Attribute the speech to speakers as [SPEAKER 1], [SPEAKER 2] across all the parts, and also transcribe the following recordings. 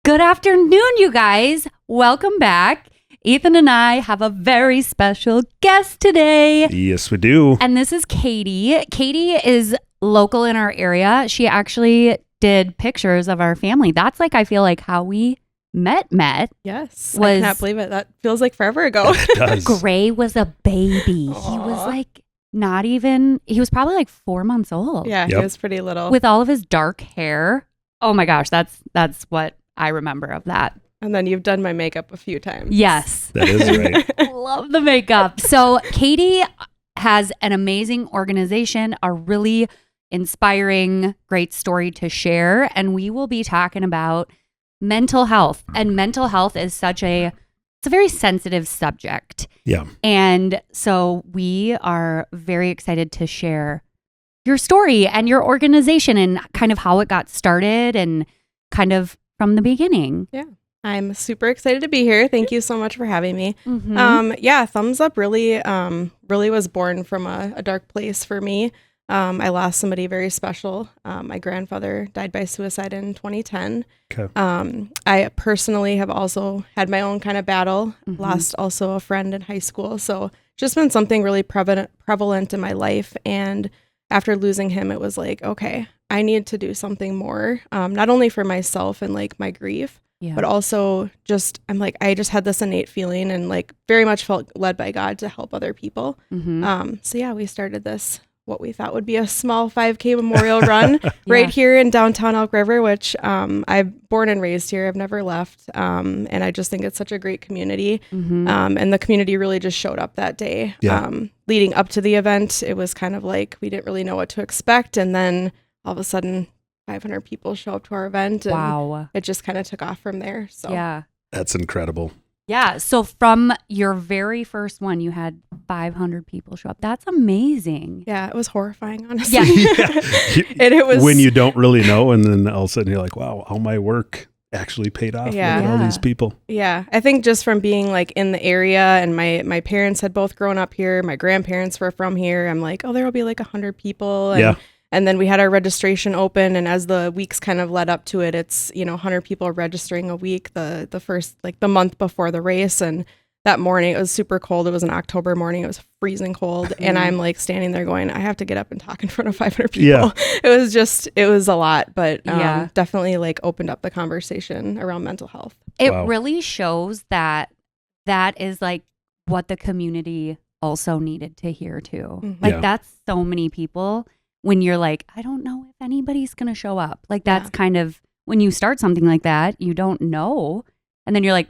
[SPEAKER 1] Good afternoon, you guys. Welcome back. Ethan and I have a very special guest today.
[SPEAKER 2] Yes, we do.
[SPEAKER 1] And this is Katie. Katie is local in our area. She actually did pictures of our family. That's like, I feel like how we met.
[SPEAKER 3] Yes. I cannot believe it. That feels like forever ago.
[SPEAKER 2] It does.
[SPEAKER 1] Gray was a baby. Aww. He was like he was probably like 4 months old.
[SPEAKER 3] Yeah, He was pretty little.
[SPEAKER 1] With all of his dark hair. Oh my gosh, that's what I remember of that.
[SPEAKER 3] And then you've done my makeup a few times.
[SPEAKER 1] Yes.
[SPEAKER 2] That is right.
[SPEAKER 1] Love the makeup. So Katie has an amazing organization, a really inspiring, great story to share. And we will be talking about mental health. And mental health is it's a very sensitive subject.
[SPEAKER 2] Yeah.
[SPEAKER 1] And so we are very excited to share your story and your organization and kind of how it got started and kind of from the beginning.
[SPEAKER 3] Yeah. I'm super excited to be here. Thank you so much for having me.
[SPEAKER 1] Mm-hmm.
[SPEAKER 3] Thumbs Up really was born from a dark place for me. I lost somebody very special. My grandfather died by suicide in 2010.
[SPEAKER 2] Okay.
[SPEAKER 3] I personally have also had my own kind of battle, lost also a friend in high school. So just been something really prevalent in my life. And after losing him, it was like, okay, I need to do something more, not only for myself and like my grief, but also just, I just had this innate feeling and like very much felt led by God to help other people. So we started this, what we thought would be a small 5K memorial run right here in downtown Elk River, which I'm born and raised here. I've never left. And I just think it's such a great community. And the community really just showed up that day. Leading up to the event, it was kind of like we didn't really know what to expect. And then all of a sudden 500 people show up to our event. And
[SPEAKER 1] wow.
[SPEAKER 3] It just kind of took off from there. So
[SPEAKER 1] yeah.
[SPEAKER 2] That's incredible.
[SPEAKER 1] Yeah. So from your very first one, you had 500 people show up. That's amazing.
[SPEAKER 3] Yeah, it was horrifying, honestly.
[SPEAKER 1] Yeah.
[SPEAKER 3] And it was
[SPEAKER 2] when you don't really know, and then all of a sudden you're like, wow, all my work actually paid off. Look at all these people.
[SPEAKER 3] Yeah. I think just from being like in the area, and my parents had both grown up here. My grandparents were from here. I'm like, oh, there'll be like 100 people. And then we had our registration open, and as the weeks kind of led up to it, it's 100 people registering a week. The first the month before the race, and that morning it was super cold. It was an October morning. It was freezing cold, and I'm like standing there going, I have to get up and talk in front of 500 people. Yeah. It was a lot, but definitely like opened up the conversation around mental health.
[SPEAKER 1] It really shows that is like what the community also needed to hear too. Like that's so many people. When you're like, I don't know if anybody's going to show up. Like that's kind of when you start something like that, you don't know. And then you're like,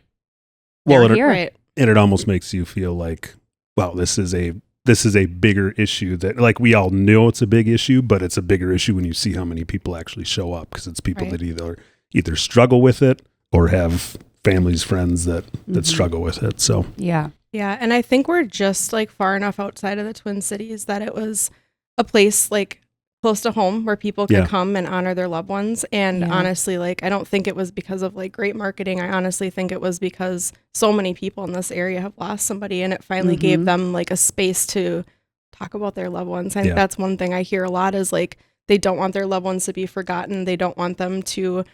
[SPEAKER 1] they're here.
[SPEAKER 3] Right.
[SPEAKER 2] And it almost makes you feel like, wow, this is a bigger issue that like we all know it's a big issue, but it's a bigger issue when you see how many people actually show up, because it's people that either struggle with it or have families, friends that struggle with it. So
[SPEAKER 1] yeah.
[SPEAKER 3] And I think we're just like far enough outside of the Twin Cities that it was a place like close to home where people can come and honor their loved ones. And honestly, like, I don't think it was because of like great marketing. I honestly think it was because so many people in this area have lost somebody, and it finally gave them like a space to talk about their loved ones. I think that's one thing I hear a lot is like, they don't want their loved ones to be forgotten. They don't want them to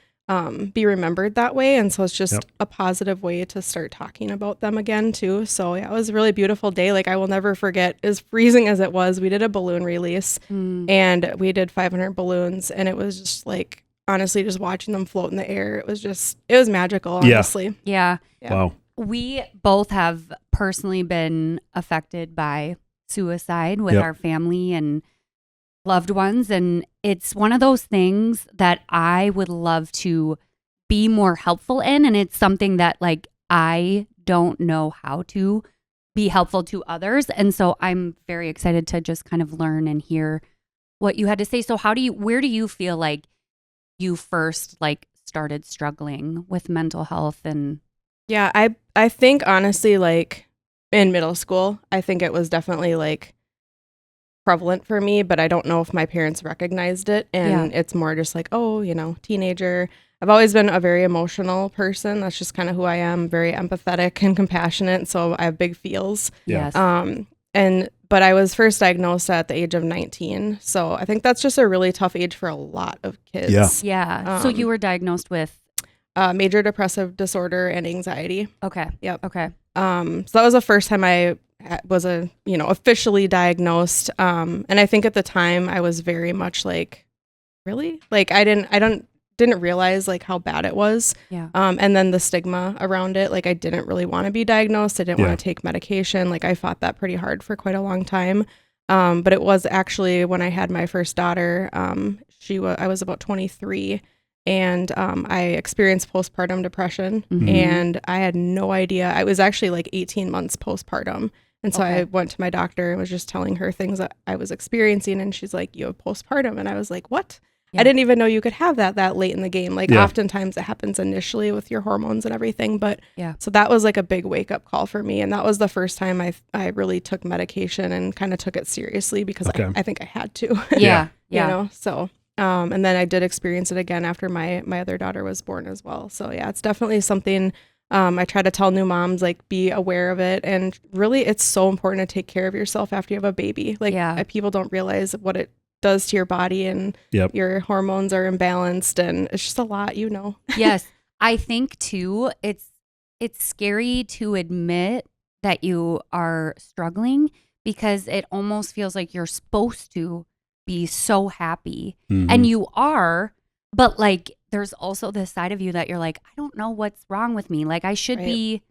[SPEAKER 3] be remembered that way. And so it's just a positive way to start talking about them again too. So it was a really beautiful day. Like I will never forget, as freezing as it was, we did a balloon release and we did 500 balloons, and it was just like, honestly, just watching them float in the air. It was magical, honestly.
[SPEAKER 1] Yeah.
[SPEAKER 2] Wow.
[SPEAKER 1] We both have personally been affected by suicide with our family and loved ones. And it's one of those things that I would love to be more helpful in. And it's something that like, I don't know how to be helpful to others. And so I'm very excited to just kind of learn and hear what you had to say. So where do you feel like you first like started struggling with mental health? And
[SPEAKER 3] yeah, I think honestly, like in middle school, I think it was definitely like prevalent for me, but I don't know if my parents recognized it. And it's more just like, oh, teenager. I've always been a very emotional person. That's just kind of who I am, very empathetic and compassionate. So I have big feels.
[SPEAKER 1] Yes.
[SPEAKER 3] But I was first diagnosed at the age of 19. So I think that's just a really tough age for a lot of kids.
[SPEAKER 2] Yeah.
[SPEAKER 1] Yeah. So you were diagnosed with?
[SPEAKER 3] major depressive disorder and anxiety.
[SPEAKER 1] Okay.
[SPEAKER 3] Yep.
[SPEAKER 1] Okay.
[SPEAKER 3] So that was the first time I was officially diagnosed. And I think at the time I was very much like, really? Like I didn't realize like how bad it was.
[SPEAKER 1] Yeah.
[SPEAKER 3] And then the stigma around it, like I didn't really want to be diagnosed. I didn't want to take medication. Like I fought that pretty hard for quite a long time. But it was actually when I had my first daughter, I was about 23 and I experienced postpartum depression and I had no idea. I was actually like 18 months postpartum. And so I went to my doctor and was just telling her things that I was experiencing. And she's like, you have postpartum. And I was like, what? Yeah. I didn't even know you could have that late in the game. Like oftentimes it happens initially with your hormones and everything. But so that was like a big wake up call for me. And that was the first time I really took medication and kind of took it seriously because I think I had to.
[SPEAKER 1] Yeah.
[SPEAKER 3] You know, so, and then I did experience it again after my other daughter was born as well. So yeah, it's definitely something I try to tell new moms, like, be aware of it. And really, it's so important to take care of yourself after you have a baby. Like, people don't realize what it does to your body and your hormones are imbalanced. And it's just a lot, you know.
[SPEAKER 1] Yes. I think, too, it's scary to admit that you are struggling because it almost feels like you're supposed to be so happy. And you are, but, like, there's also this side of you that you're like, I don't know what's wrong with me. Like I should be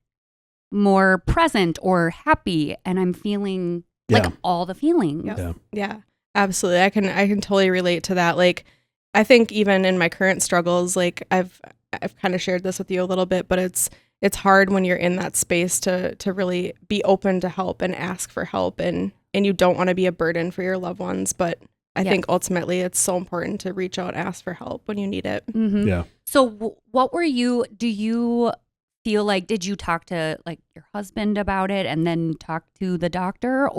[SPEAKER 1] more present or happy. And I'm feeling like all the feelings.
[SPEAKER 3] Yeah, absolutely. I can totally relate to that. Like, I think even in my current struggles, like I've kind of shared this with you a little bit, but it's hard when you're in that space to really be open to help and ask for help. And you don't want to be a burden for your loved ones, but I think ultimately it's so important to reach out and ask for help when you need it.
[SPEAKER 2] Yeah.
[SPEAKER 1] So do you feel like, did you talk to like your husband about it and then talk to the doctor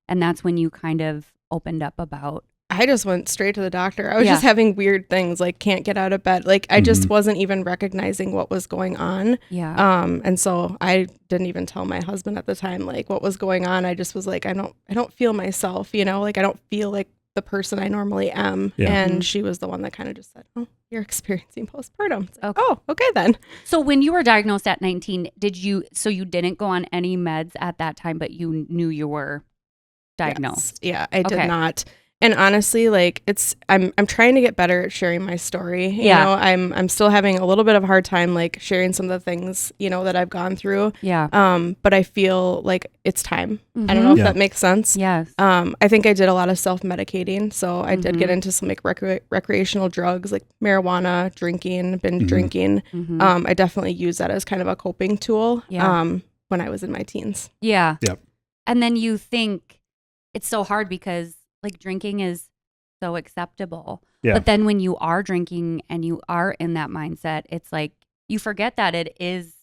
[SPEAKER 1] and that's when you kind of opened up about?
[SPEAKER 3] I just went straight to the doctor. I was just having weird things like can't get out of bed. Like I just wasn't even recognizing what was going on.
[SPEAKER 1] Yeah.
[SPEAKER 3] And so I didn't even tell my husband at the time like what was going on. I just was like, I don't feel myself, you know, like I don't feel like the person I normally am. And she was the one that kind of just said, oh, you're experiencing postpartum. Like, oh, okay then.
[SPEAKER 1] So when you were diagnosed at 19, you didn't go on any meds at that time, but you knew you were diagnosed?
[SPEAKER 3] Yes. Yeah, I did not. And honestly, like I'm trying to get better at sharing my story. You know, I'm still having a little bit of a hard time like sharing some of the things, you know, that I've gone through.
[SPEAKER 1] Yeah.
[SPEAKER 3] But I feel like it's time. I don't know if that makes sense.
[SPEAKER 1] Yes.
[SPEAKER 3] I think I did a lot of self-medicating. So I did get into some like recreational drugs like marijuana, drinking, binge drinking. I definitely use that as kind of a coping tool when I was in my teens.
[SPEAKER 1] Yeah. Yep. And then you think it's so hard because like drinking is so acceptable. Yeah. But then when you are drinking and you are in that mindset, it's like you forget that it is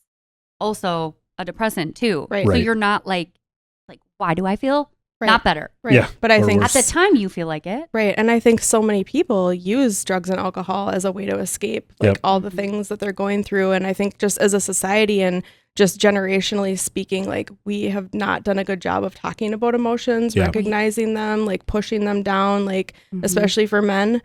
[SPEAKER 1] also a depressant too.
[SPEAKER 3] Right.
[SPEAKER 1] So you're not like why do I feel not better?
[SPEAKER 3] Right. Yeah. But I think
[SPEAKER 1] at the time you feel like it.
[SPEAKER 3] Right. And I think so many people use drugs and alcohol as a way to escape like all the things that they're going through. And I think just as a society and just generationally speaking, like we have not done a good job of talking about emotions, recognizing them, like pushing them down, like especially for men,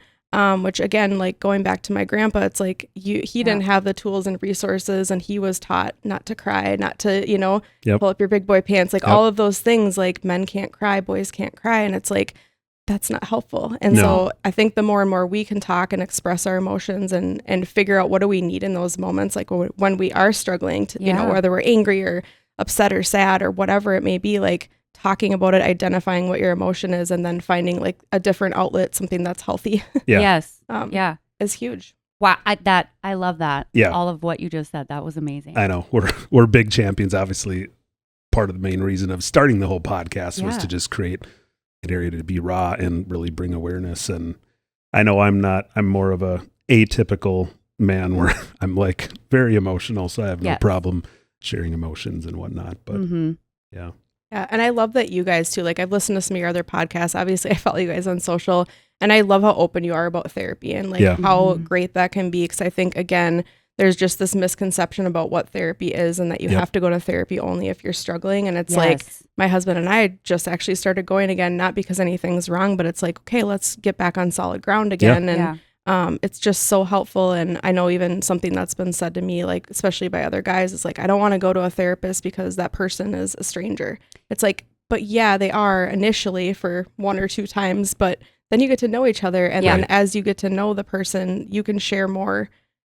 [SPEAKER 3] which again, like going back to my grandpa, it's like he didn't have the tools and resources and he was taught not to cry, not to, you know, pull up your big boy pants, like all of those things, like men can't cry, boys can't cry. And it's like, that's not helpful. And so I think the more and more we can talk and express our emotions and figure out what do we need in those moments, like when we are struggling to, you know, whether we're angry or upset or sad or whatever it may be, like talking about it, identifying what your emotion is, and then finding like a different outlet, something that's healthy.
[SPEAKER 1] Yes.
[SPEAKER 3] Is huge.
[SPEAKER 1] Wow. I love that.
[SPEAKER 2] Yeah.
[SPEAKER 1] All of what you just said. That was amazing.
[SPEAKER 2] I know we're big champions. Obviously part of the main reason of starting the whole podcast was to just create an area to be raw and really bring awareness. And I know I'm more of a atypical man where I'm like very emotional. So I have no problem sharing emotions and whatnot, but yeah.
[SPEAKER 3] And I love that you guys too, like I've listened to some of your other podcasts. Obviously I follow you guys on social and I love how open you are about therapy and like how great that can be. Cause I think again, there's just this misconception about what therapy is and that you have to go to therapy only if you're struggling. And it's like my husband and I just actually started going again, not because anything's wrong, but it's like, okay, let's get back on solid ground again. And it's just so helpful. And I know even something that's been said to me, like, especially by other guys, is like, I don't want to go to a therapist because that person is a stranger. It's like, but yeah, they are initially for 1 or 2 times, but then you get to know each other. And then as you get to know the person, you can share more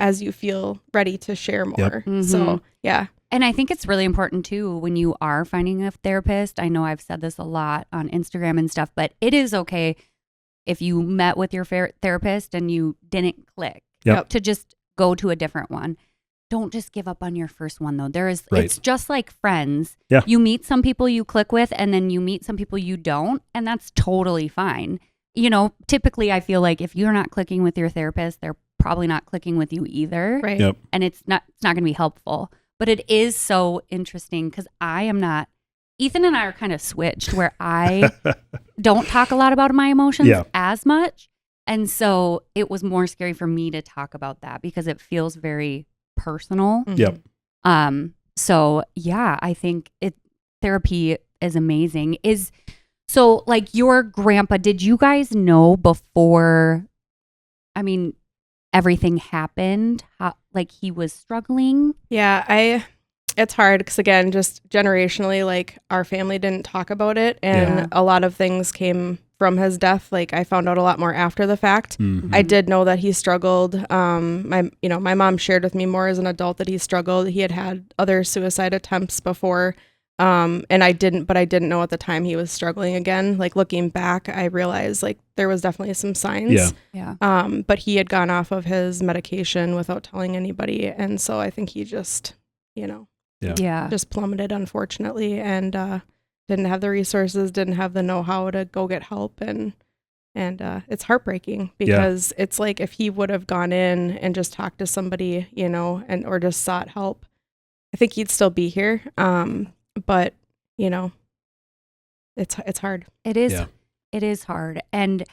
[SPEAKER 3] as you feel ready to share more.
[SPEAKER 2] Yep.
[SPEAKER 1] Mm-hmm.
[SPEAKER 3] So, yeah.
[SPEAKER 1] And I think it's really important too when you are finding a therapist. I know I've said this a lot on Instagram and stuff, but it is okay if you met with your therapist and you didn't click to just go to a different one. Don't just give up on your first one though. It's just like friends.
[SPEAKER 2] Yeah.
[SPEAKER 1] You meet some people you click with and then you meet some people you don't, and that's totally fine. You know, typically I feel like if you're not clicking with your therapist, they're probably not clicking with you either.
[SPEAKER 3] Right.
[SPEAKER 2] Yep.
[SPEAKER 1] And it's not going to be helpful. But it is so interesting because Ethan and I are kind of switched where I don't talk a lot about my emotions as much. And so it was more scary for me to talk about that because it feels very personal.
[SPEAKER 2] Yep.
[SPEAKER 1] So yeah, I think therapy is amazing. So like your grandpa, did you guys know before, everything happened, how, like he was struggling?
[SPEAKER 3] Yeah, it's hard because again, just generationally, like our family didn't talk about it, and a lot of things came from his death. Like I found out a lot more after the fact.
[SPEAKER 2] Mm-hmm.
[SPEAKER 3] I did know that he struggled. My mom shared with me more as an adult that he struggled. He had other suicide attempts before. And I didn't know at the time he was struggling again. Like looking back, I realized like there was definitely some signs.
[SPEAKER 1] Yeah.
[SPEAKER 3] But he had gone off of his medication without telling anybody. And so I think he just, just plummeted, unfortunately, and didn't have the resources, didn't have the know-how to go get help. And it's heartbreaking because it's like if he would have gone in and just talked to somebody, or just sought help, I think he'd still be here. But it's hard.
[SPEAKER 1] It is.
[SPEAKER 2] Yeah.
[SPEAKER 1] It is hard. And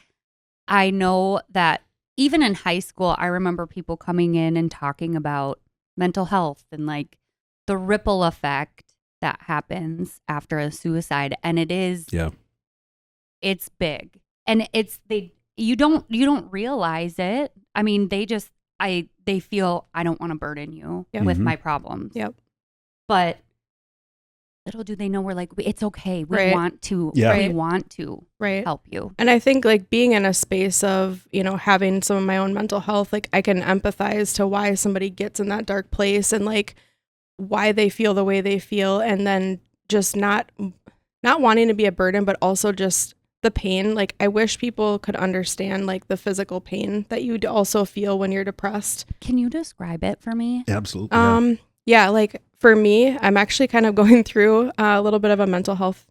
[SPEAKER 1] I know that even in high school, I remember people coming in and talking about mental health and like the ripple effect that happens after a suicide. And it is, it's big. And you don't realize it. I mean, they feel I don't want to burden you with my problems.
[SPEAKER 3] Yep.
[SPEAKER 1] But little do they know we're like, it's okay. We
[SPEAKER 3] Right.
[SPEAKER 1] want to,
[SPEAKER 2] Yeah.
[SPEAKER 1] we want to
[SPEAKER 3] Right.
[SPEAKER 1] help you.
[SPEAKER 3] And I think like being in a space of, having some of my own mental health, like I can empathize to why somebody gets in that dark place and like why they feel the way they feel, and then just not wanting to be a burden, but also just the pain. Like I wish people could understand like the physical pain that you also feel when you're depressed.
[SPEAKER 1] Can you describe it for me?
[SPEAKER 2] Absolutely.
[SPEAKER 3] Yeah, like for me, I'm actually kind of going through a little bit of a mental health,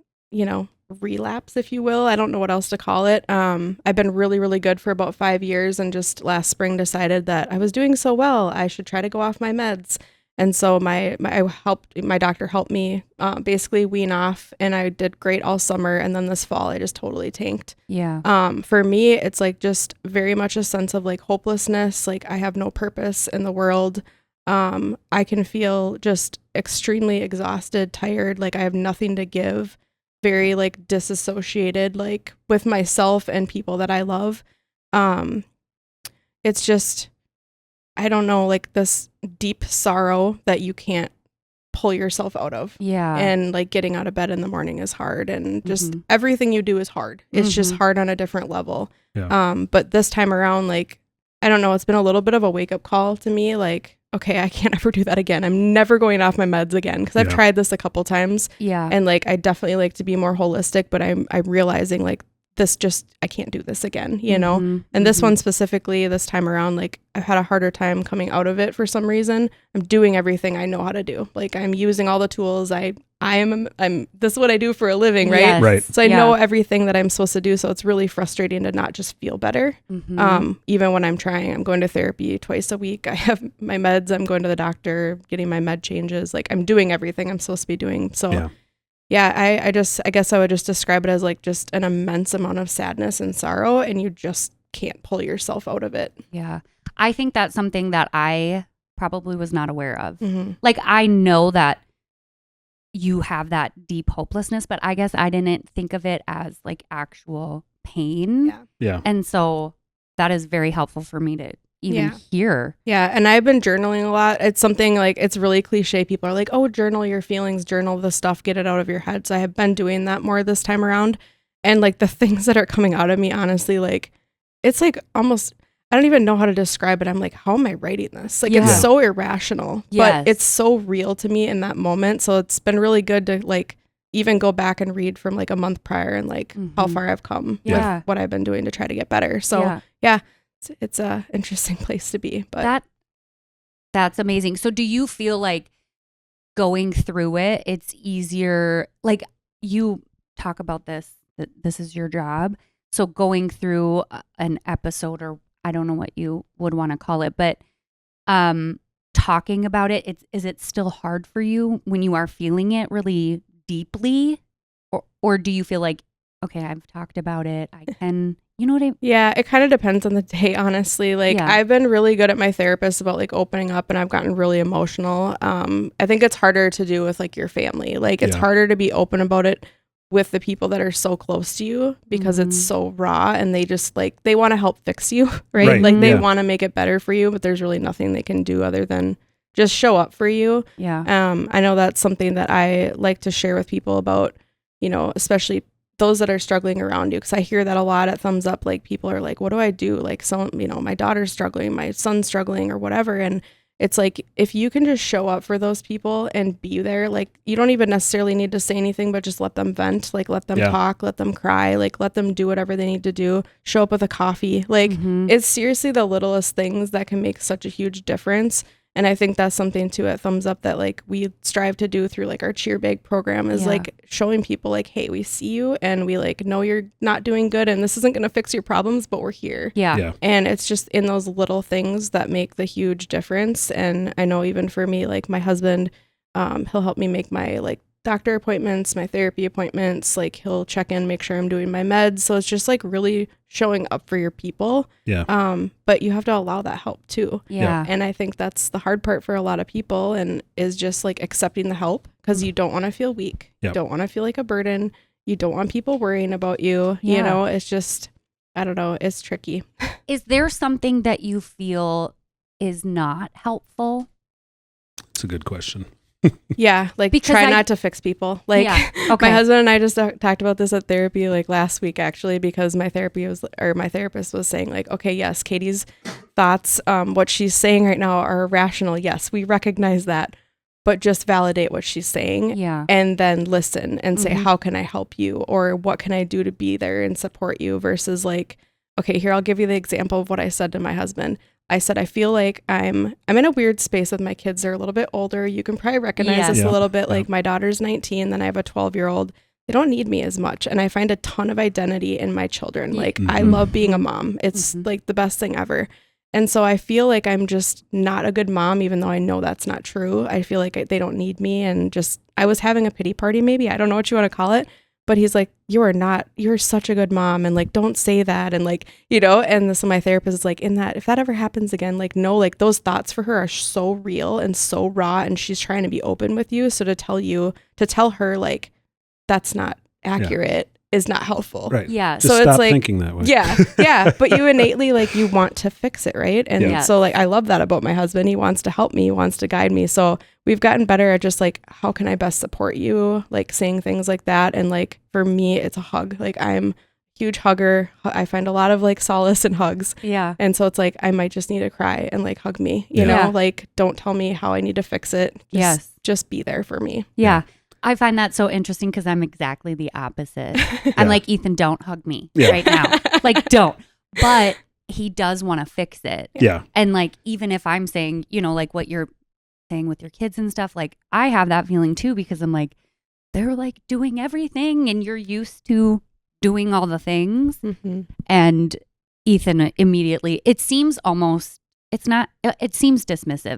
[SPEAKER 3] relapse, if you will. I don't know what else to call it. I've been really, really good for about 5 years, and just last spring decided that I was doing so well, I should try to go off my meds. And so my doctor helped me basically wean off, and I did great all summer. And then this fall, I just totally tanked.
[SPEAKER 1] Yeah.
[SPEAKER 3] For me, it's like just very much a sense of like hopelessness. Like I have no purpose in the world. I can feel just extremely exhausted, tired, like I have nothing to give, very like disassociated, like with myself and people that I love. It's just, I don't know, like this deep sorrow that you can't pull yourself out of.
[SPEAKER 1] Yeah.
[SPEAKER 3] And like getting out of bed in the morning is hard, and just everything you do is hard. It's just hard on a different level.
[SPEAKER 2] Yeah.
[SPEAKER 3] But this time around, like, I don't know, it's been a little bit of a wake up call to me. Like, okay, I can't ever do that again. I'm never going off my meds again, because I've tried this a couple times.
[SPEAKER 1] Yeah.
[SPEAKER 3] And like, I definitely like to be more holistic, but I'm realizing like this just, I can't do this again, And this one specifically, this time around, like I've had a harder time coming out of it for some reason. I'm doing everything I know how to do. Like I'm using all the tools. I'm this is what I do for a living, right?
[SPEAKER 1] Yes.
[SPEAKER 2] Right.
[SPEAKER 3] So I know everything that I'm supposed to do. So it's really frustrating to not just feel better. Even when I'm trying, I'm going to therapy twice a week. I have my meds. I'm going to the doctor, getting my med changes. Like I'm doing everything I'm supposed to be doing. So I guess I would just describe it as like just an immense amount of sadness and sorrow, and you just can't pull yourself out of it.
[SPEAKER 1] Yeah. I think that's something that I probably was not aware of. Like I know that you have that deep hopelessness, but I guess I didn't think of it as like actual pain.
[SPEAKER 2] Yeah.
[SPEAKER 1] And so that is very helpful for me to even hear.
[SPEAKER 3] Yeah. And I've been journaling a lot. It's something like, it's really cliche. People are like, oh, journal your feelings, journal the stuff, get it out of your head. So I have been doing that more this time around. And like the things that are coming out of me, honestly, like it's like almost, I don't even know how to describe it. I'm like, how am I writing this? Like it's so irrational, but it's so real to me in that moment. So it's been really good to like even go back and read from like a month prior and like how far I've come with what I've been doing to try to get better. So it's a interesting place to be, but
[SPEAKER 1] that's amazing. So do you feel like going through it, it's easier? Like you talk about this, that this is your job. So going through an episode, or I don't know what you would want to call it, but talking about it, is it still hard for you when you are feeling it really deeply? Or do you feel like, okay, I've talked about it, I can, you know what I mean?
[SPEAKER 3] Yeah, it kind of depends on the day, honestly. Like I've been really good at my therapist about like opening up, and I've gotten really emotional. I think it's harder to do with like your family. Like it's harder to be open about it with the people that are so close to you because it's so raw, and they just like, they want to help fix you, right? Like they want to make it better for you, but there's really nothing they can do other than just show up for you. I know that's something that I like to share with people about, you know, especially those that are struggling around you. Cause I hear that a lot at Thumbs Up. Like people are like, what do I do? Like some, you know, my daughter's struggling, my son's struggling or whatever. And it's like, if you can just show up for those people and be there, like you don't even necessarily need to say anything, but just let them vent, like let them talk, let them cry, like let them do whatever they need to do, show up with a coffee. Like it's seriously the littlest things that can make such a huge difference. And I think that's something too at Thumbs Up that like we strive to do through like our cheer bag program is like showing people like, hey, we see you and we like know you're not doing good and this isn't going to fix your problems, but we're here. And it's just in those little things that make the huge difference. And I know even for me, like my husband, he'll help me make my like doctor appointments, my therapy appointments, like he'll check in, make sure I'm doing my meds. So it's just like really showing up for your people. But you have to allow that help too. And I think that's the hard part for a lot of people, and is just like accepting the help, because you don't want to feel weak. You don't want to feel like a burden. You don't want people worrying about you. You know, it's just, I don't know, it's tricky.
[SPEAKER 1] Is there something that you feel is not helpful?
[SPEAKER 2] It's a good question.
[SPEAKER 3] Like because try not to fix people. Like my husband and I just talked about this at therapy like last week actually, because my therapist was saying like, okay, yes, Katie's thoughts, what she's saying right now are irrational. Yes, we recognize that, but just validate what she's saying and then listen and say, how can I help you? Or what can I do to be there and support you? Versus like, okay, here, I'll give you the example of what I said to my husband. I said, I feel like I'm in a weird space with my kids. They're a little bit older. You can probably recognize this a little bit. Like my daughter's 19, then I have a 12-year-old. They don't need me as much. And I find a ton of identity in my children. Like I love being a mom. It's like the best thing ever. And so I feel like I'm just not a good mom, even though I know that's not true. I feel like they don't need me. And just, I was having a pity party, maybe. I don't know what you want to call it. But he's like, you're such a good mom. And like, don't say that. And like, you know, and so my therapist is like, if that ever happens again, like, no, like those thoughts for her are so real and so raw. And she's trying to be open with you. So to tell her like, that's not accurate is not helpful.
[SPEAKER 2] Right.
[SPEAKER 1] Just
[SPEAKER 3] so
[SPEAKER 2] stop
[SPEAKER 3] it's like
[SPEAKER 2] thinking that way.
[SPEAKER 3] But you innately like you want to fix it, right? And so like I love that about my husband. He wants to help me, he wants to guide me. So we've gotten better at just like, how can I best support you? Like saying things like that. And like for me, it's a hug. Like I'm a huge hugger. I find a lot of like solace in hugs. And so it's like I might just need to cry and like hug me. You know, like don't tell me how I need to fix it. Just be there for me.
[SPEAKER 1] I find that so interesting because I'm exactly the opposite. I'm like, Ethan, don't hug me right now. Like, don't. But he does want to fix it. And like, even if I'm saying, you know, like what you're saying with your kids and stuff, like I have that feeling too, because I'm like, they're like doing everything and you're used to doing all the things. And Ethan immediately, it seems dismissive.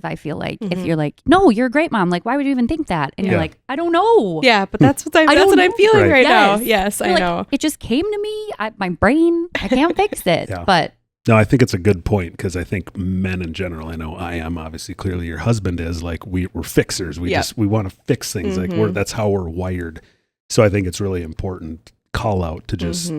[SPEAKER 1] I feel like if you're like, no, you're a great mom. Like, why would you even think that? And you're like, I don't know.
[SPEAKER 3] But that's what I'm feeling right now. Yes, I know.
[SPEAKER 1] It just came to me. My brain, I can't fix it. But
[SPEAKER 2] no, I think it's a good point, because I think men in general, I know I am, obviously, clearly your husband is, like we're fixers. We want to fix things. Like that's how we're wired. So I think it's really important call out to just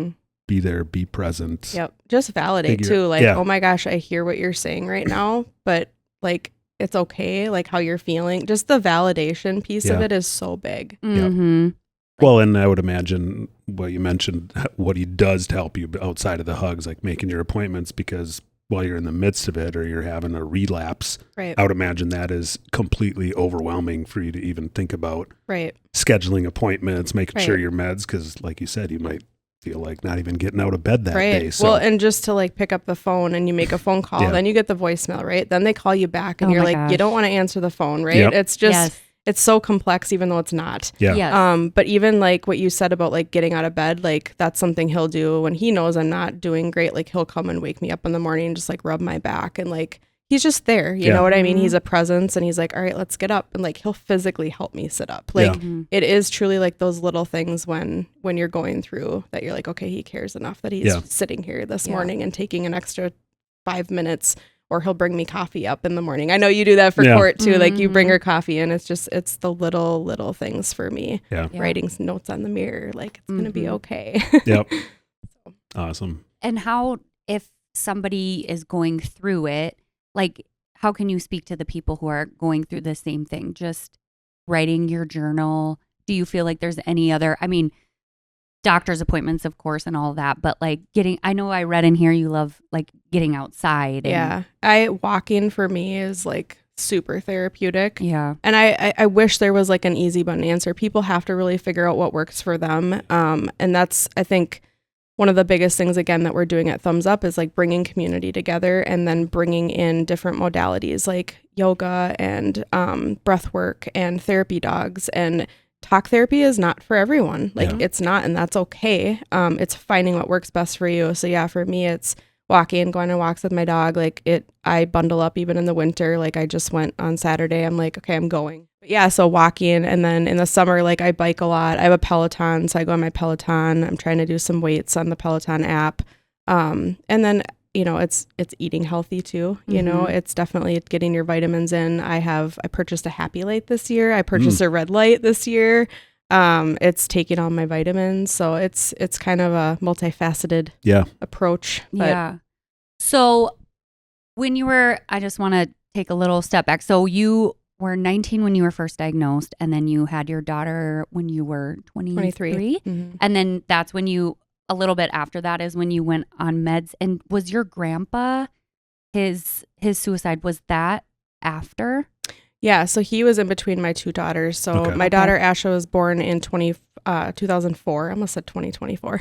[SPEAKER 2] be there, be present.
[SPEAKER 3] Yep. Just validate too. Like, oh my gosh, I hear what you're saying right now, but like, it's okay. Like how you're feeling. Just the validation piece of it is so big.
[SPEAKER 1] Mm-hmm.
[SPEAKER 2] Yep. Well, and I would imagine what you mentioned, what he does to help you outside of the hugs, like making your appointments, because while you're in the midst of it or you're having a relapse,
[SPEAKER 3] right.
[SPEAKER 2] I would imagine that is completely overwhelming for you to even think about scheduling appointments, making sure your meds, because like you said, you might feel like not even getting out of bed that day. So.
[SPEAKER 3] Well, and just to like pick up the phone and you make a phone call, then you get the voicemail, right? Then they call you back and you're like, you don't want to answer the phone, right?
[SPEAKER 2] Yep.
[SPEAKER 3] It's just... It's so complex, even though it's not.
[SPEAKER 2] Yeah.
[SPEAKER 1] Yes.
[SPEAKER 3] But even like what you said about like getting out of bed, like that's something he'll do when he knows I'm not doing great. Like he'll come and wake me up in the morning and just like rub my back and like he's just there. You know what I mean? He's a presence and he's like, all right, let's get up. And like he'll physically help me sit up. Like it is truly like those little things when you're going through that you're like, okay, he cares enough that he's sitting here this morning and taking an extra 5 minutes. Or he'll bring me coffee up in the morning. I know you do that for court too. Like you bring her coffee and it's the little things for me.
[SPEAKER 2] Yeah.
[SPEAKER 3] Writing notes on the mirror. Like it's going to be okay.
[SPEAKER 2] Yep. Awesome.
[SPEAKER 1] And how, if somebody is going through it, like how can you speak to the people who are going through the same thing? Just writing your journal. Do you feel like there's any other, I mean, doctor's appointments, of course, and all that, but like I know I read in here you love like getting outside.
[SPEAKER 3] Walking for me is like super therapeutic.
[SPEAKER 1] Yeah.
[SPEAKER 3] And I wish there was like an easy button answer. People have to really figure out what works for them. And that's, I think, one of the biggest things, again, that we're doing at Thumbs Up is like bringing community together and then bringing in different modalities like yoga and breath work and therapy dogs. And talk therapy is not for everyone. Like it's not, and that's okay. It's finding what works best for you. So yeah, for me, it's walking, going on walks with my dog. Like I bundle up even in the winter. Like I just went on Saturday. I'm like, okay, I'm going. But yeah, so walking, and then in the summer, like I bike a lot. I have a Peloton, so I go on my Peloton. I'm trying to do some weights on the Peloton app. And then it's eating healthy too. You know, it's definitely getting your vitamins in. I purchased a Happy Light this year. I purchased a Red Light this year. It's taking all my vitamins. So it's kind of a multifaceted approach. But.
[SPEAKER 1] So I just want to take a little step back. So you were 19 when you were first diagnosed, and then you had your daughter when you were 23. And then that's when a little bit after that is when you went on meds. And was your grandpa, his suicide, was that after?
[SPEAKER 3] Yeah, so he was in between my two daughters. So my daughter Asha was born in 2004. I almost said 2024.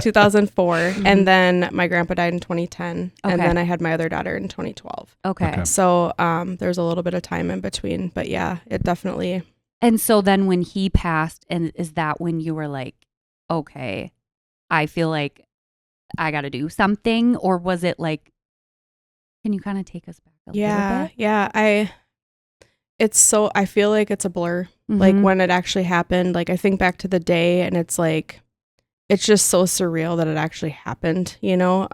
[SPEAKER 3] 2004. And then my grandpa died in 2010. And then I had my other daughter in 2012.
[SPEAKER 1] Okay.
[SPEAKER 3] So there's a little bit of time in between. But yeah, it definitely.
[SPEAKER 1] And so then when he passed, and is that when you were like, okay, I feel like I got to do something? Or was it like, can you kind of take us back a little bit?
[SPEAKER 3] Yeah. I feel like it's a blur. Like when it actually happened, like I think back to the day and it's like, it's just so surreal that it actually happened, you know?